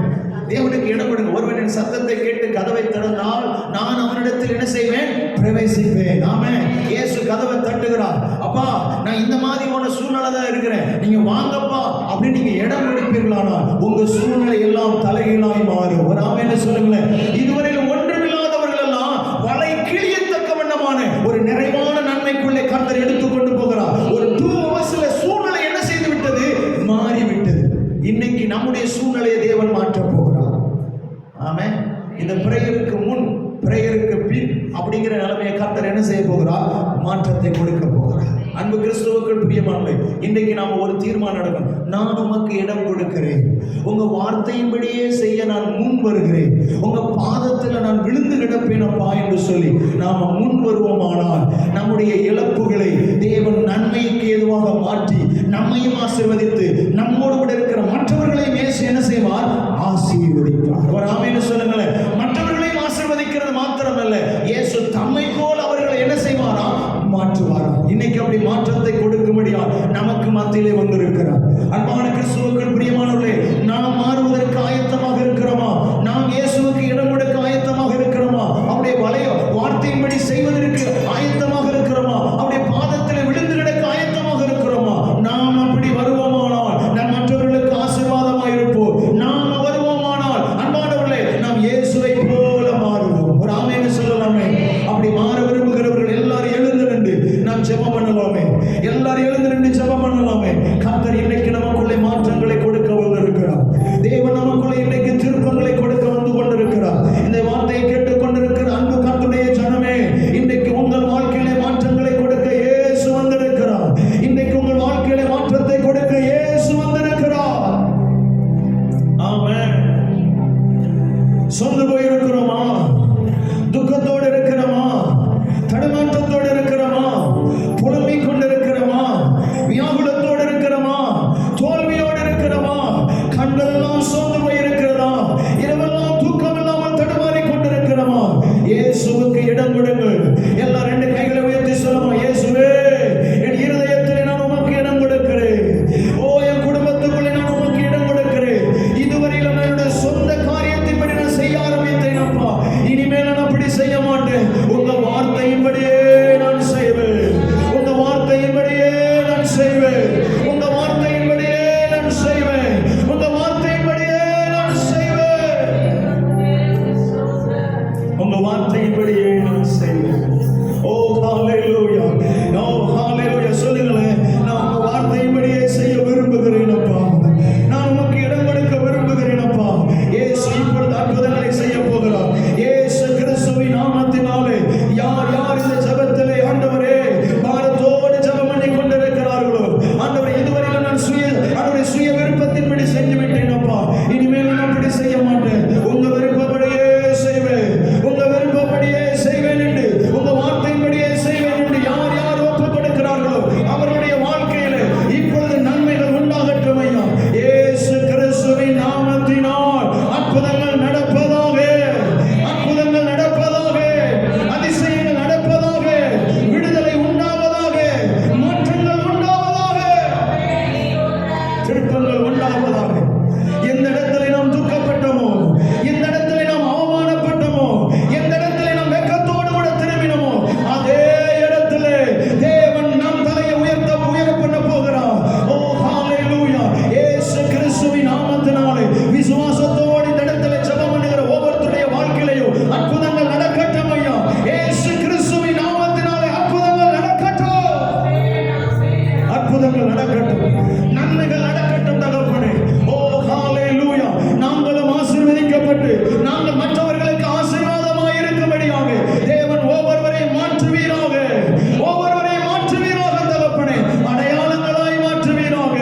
Speaker 1: தேவனுக்கு இடம் கொடுங்க. ஒருவனின் சத்தத்தை கேட்டு கதவை திறந்தால் நான் அவனிடத்தில் என்ன செய்வேன்? பிரவேசிப்பேன். ஆமென். இயேசு கதவை தட்டுகிறார். அப்பா, நான் இந்த மாதிரியான சூழ்நிலை தான் இருக்கிறேன், நீங்க வாங்கப்பா அப்படின்னு நீங்க இடம் கொடுப்பீர்களானால் உங்க சூழ்நிலை எல்லாம் தலைகீழாய் மாறும். ஒரு ஆமென் சொல்லுங்களேன். இதுவரையில் ஒன்றுமில்லாதவர்கள் எல்லாம் வலை கிழியத்தக்க வண்ணமான ஒரு நிறைவான நன்மைக்குள்ளே கர்த்தர் எடுத்துக்கொண்டு போகிறார். ஒரு 2 hours சூழ்நிலை என்ன செய்து விட்டது? மாறிவிட்டது. இன்னைக்கு நம்முடைய சூழ்நிலையை தேவன் மாற்ற போகிறார். ஆமென். இந்த பிரேயருக்கு முன் பிரேயருக்கு பின் அப்படிங்கிற நிலைமையை கர்த்தர் என்ன செய்ய போகிறார்? மாற்றத்தை கொடுக்க போகிறார். அன்பு கிறிஸ்துவுக்குள் பிரியமானவர்களே, இன்றைக்கு நாம ஒரு தீர்மானம் எடுக்கணும். நான் உமக்கு இடம் கொடுக்கிறேன், உங்க வார்த்தையின்படியே செய்ய நான் முன் வருகிறேன், உங்க பாதத்துல நான் விழுந்து கிடப்பேன் அப்பா என்று சொல்லி நாம முன் வருவோமானால் நம்முடைய இழப்புகளை தேவன் நன்மைக்கு ஏதுவாக மாற்றி நம்மையும் ஆசீர்வதித்து நம்மோடு கூட இருக்கிற மற்றவர்களையும் இயேசு என்ன செய்வார்? ஆசீர்வதிப்பார். மத்தியிலே வந்திருக்கிறார். அன்பான கிறிஸ்துவுக்குள் பிரியமானவர்களே, நாம் மாறுவதற்கு ஆயத்தமாக இருக்கிறோமா? நாம் இயேசுவுக்கு இடம் கொடுக்க ஆயத்தமாக இருக்கிறோமா? அவருடைய வளைய வார்த்தையின்படி செய்வதற்கு ஆயத்தமாக இருக்கிறோமா? அவருடைய பாதத்தில் விழுந்து கிடக்க ஆயத்தமாக இருக்கிறோமா? நாம் அப்படி வருவோமானால் நாம் மற்றவர்களுக்கு ஆசீர்வாதமாக இருப்போம். நாம் வருவோமானால் அன்பானவர்களே, நாம் இயேசுவை போல மாறுவோம். ஒரு ஆமென் சொல்லலாமே. அப்படி மாற விரும்புகிறவர்கள் எல்லாரும் எழுந்து நின்று நாம் ஜெபம் பண்ணலாமே. எல்லாரும் எழுந்து நின்று ஜெபம் பண்ணலாமே. கர்த்தர் இன்னைக்கு நமக்குள்ளே மாற்றங்களை கொடுக்க வந்திருக்கிறார். தேவன் நமக்குள்ளே இன்னைக்கு திருப்பங்களை கொடுக்க வந்து கொண்டிருக்கிறார். இந்த வார்த்தையை கேட்டுக் கொண்டிருக்கிற அன்பு கர்த்தருடைய ஜனமே, இன்னைக்கு உங்கள் வாழ்க்கையிலே மாற்றங்களை கொடுக்க இயேசு வந்திருக்கிறார். இன்னைக்கு உங்கள் வாழ்க்கையிலே மாற்றத்தை கொடுக்க இயேசு வந்திருக்கிறார். ஆமென். சொந்து போயிருக்கிறோமா? துக்கத்தோடு இருக்கிறோமா? தடுமாற்றத்தோடு இருக்கிறோமா? புலம்பிக் கொண்டிருக்கிறோமா? வியாகுலத்தோடு இருக்கிறோமா? தோல்வியோடு இருக்கிறோமா? கண்களெல்லாம் சோர்ந்து போயிருக்கிறதா? இரவெல்லாம் தூக்கம் இல்லாமல் தடுமாறிக் கொண்டிருக்கிறோமா? இயேசுவுக்கு இடம் கொடுங்கள். எல்லா ரெண்டு கைகளை உயர்த்தி சொல்லுமா, இயேசுவே, என் இருதயத்திலே நான் உமக்கு இடம் கொடுக்கிறேன். ஓ, என் குடும்பத்துக்குள்ளே நான் உமக்கு இடம் கொடுக்கிறேன். இதுவரையில் என்னுடைய சொந்த காரியத்தின்படி நான் செய்ய ஆரம்பித்தேன் அப்பா. இனிமேல் நான் அப்படி செய்ய மாட்டேன். உங்க வார்த்தையின்படியே நான் செய்வேன். உங்க வார்த்தையின்படியே நான் செய்வேன். உங்க வார்த்தையின்படியே நான் செய்வேன். உங்க வார்த்தையின்படியே நான் செய்வேன். உங்க வார்த்தையின்படியே நான் செய்வேன். ஓ ஹalleluya. ஓ ஹalleluya. சொல்லுங்களேன், நான் உங்க வார்த்தையின்படியே செய்ய விரும்புகிறேன் அப்பா. நான் உமக்கு இடம் கொடுக்க விரும்புகிறேன் அப்பா. இயேசு இப்பொழுது அற்புதங்களை செய்ய போகிறார். இயேசு கிறிஸ்துவின் நாமத்தினாலே யார் யார் இந்த ஜெபத்திலே ஆண்டவரே பாரத்தோடு ஜெபம் பண்ணி கொண்டிருக்கிறார்களோ, ஆண்டவரே, இதுவரையில் நான் சுய விருப்பத்தின்படி செஞ்சு விட்டேன் அப்பா. இனிமேல் நான் அப்படி செய்ய மாட்டேன். உங்க விருப்பப்படியே செய்வேன். உங்க விருப்பப்படியே செய்வேன் என்று, உங்க வார்த்தையின்படியே செய்வேன் என்று யார் யார் ஒப்புக் கொடுக்கிறார்களோ அவருடைய வாழ்க்கையிலே இப்பொழுது நன்மைகள் உண்டாகட்டும் ஐயா. இயேசு கிறிஸ்துவின் நாமத்தினால் அற்புதங்கள் நடப்பதாக, அற்புதங்கள் நடப்பதாக, அதிசயங்கள் நடப்பதாக, விடுதலை உண்டாவதாக, மாற்றங்கள் உண்டாவதாக, திருப்பங்கள் உண்டாவதாக. எந்த இடத்துல நாம் துக்கப்பட்டோமோ, எந்த இடத்துல நாம் அவமானப்பட்டோமோ, எந்த இடத்துல நாம் வெட்கத்தோடு கூட திரும்பினோமோ, அதே இடத்துல தேவன் நம் தலையை உயர பண்ண போகிறார். ஓ ஹalleluya. இயேசு கிறிஸ்துவின் நாமத்தினாலே விசுவாசத்தோடு இந்த இடத்துல ஜெபம் பண்ணுகிற ஒவ்வொருத்தருடைய வாழ்க்கையிலும் அற்புதங்கள் நடக்கட்டும் ஐயா. இயேசு கிறிஸ்துவின் நாமத்தினாலே அற்புதங்கள் நடக்கட்டும். அற்புதங்கள் நடக்கட்டும். நன்மைகள் நடக்கட்டும் தகப்பனே. ஓ ஹalleluya. நாங்களும் ஆசீர்வதிக்கப்பட்டு நாங்கள் மற்றவர்களுக்கு ஆசீர்வாதமாய் இருக்கும்படியாக தேவன் ஒவ்வொருவரையும் மாற்றுவீராக. ஒவ்வொருவரையும் மாற்றுவீராக தகப்பனே. அடையாளங்களாய் மாற்றுவீராக.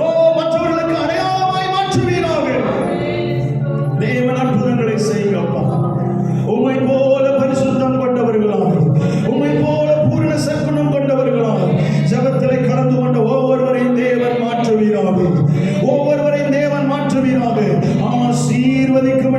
Speaker 1: ஓ, மற்றவர்களுக்கு அடையாளமாய் மாற்றுவீராக. தேவன் அற்புதங்களை செய்யுங்கப்பா. உம்மை போல பரிசுத்தம் கொண்டவர்களாக, உம்மை போல பூரண சற்குணம் கொண்டவர்களாக ஜெபத்திலே கலந்து கொண்ட ஒவ்வொருவரையும் தேவன் மாற்றுவீராக. ஒவ்வொருவரையும் தேவன் மாற்றுவீராக. ஆசீர்வதிக்கும்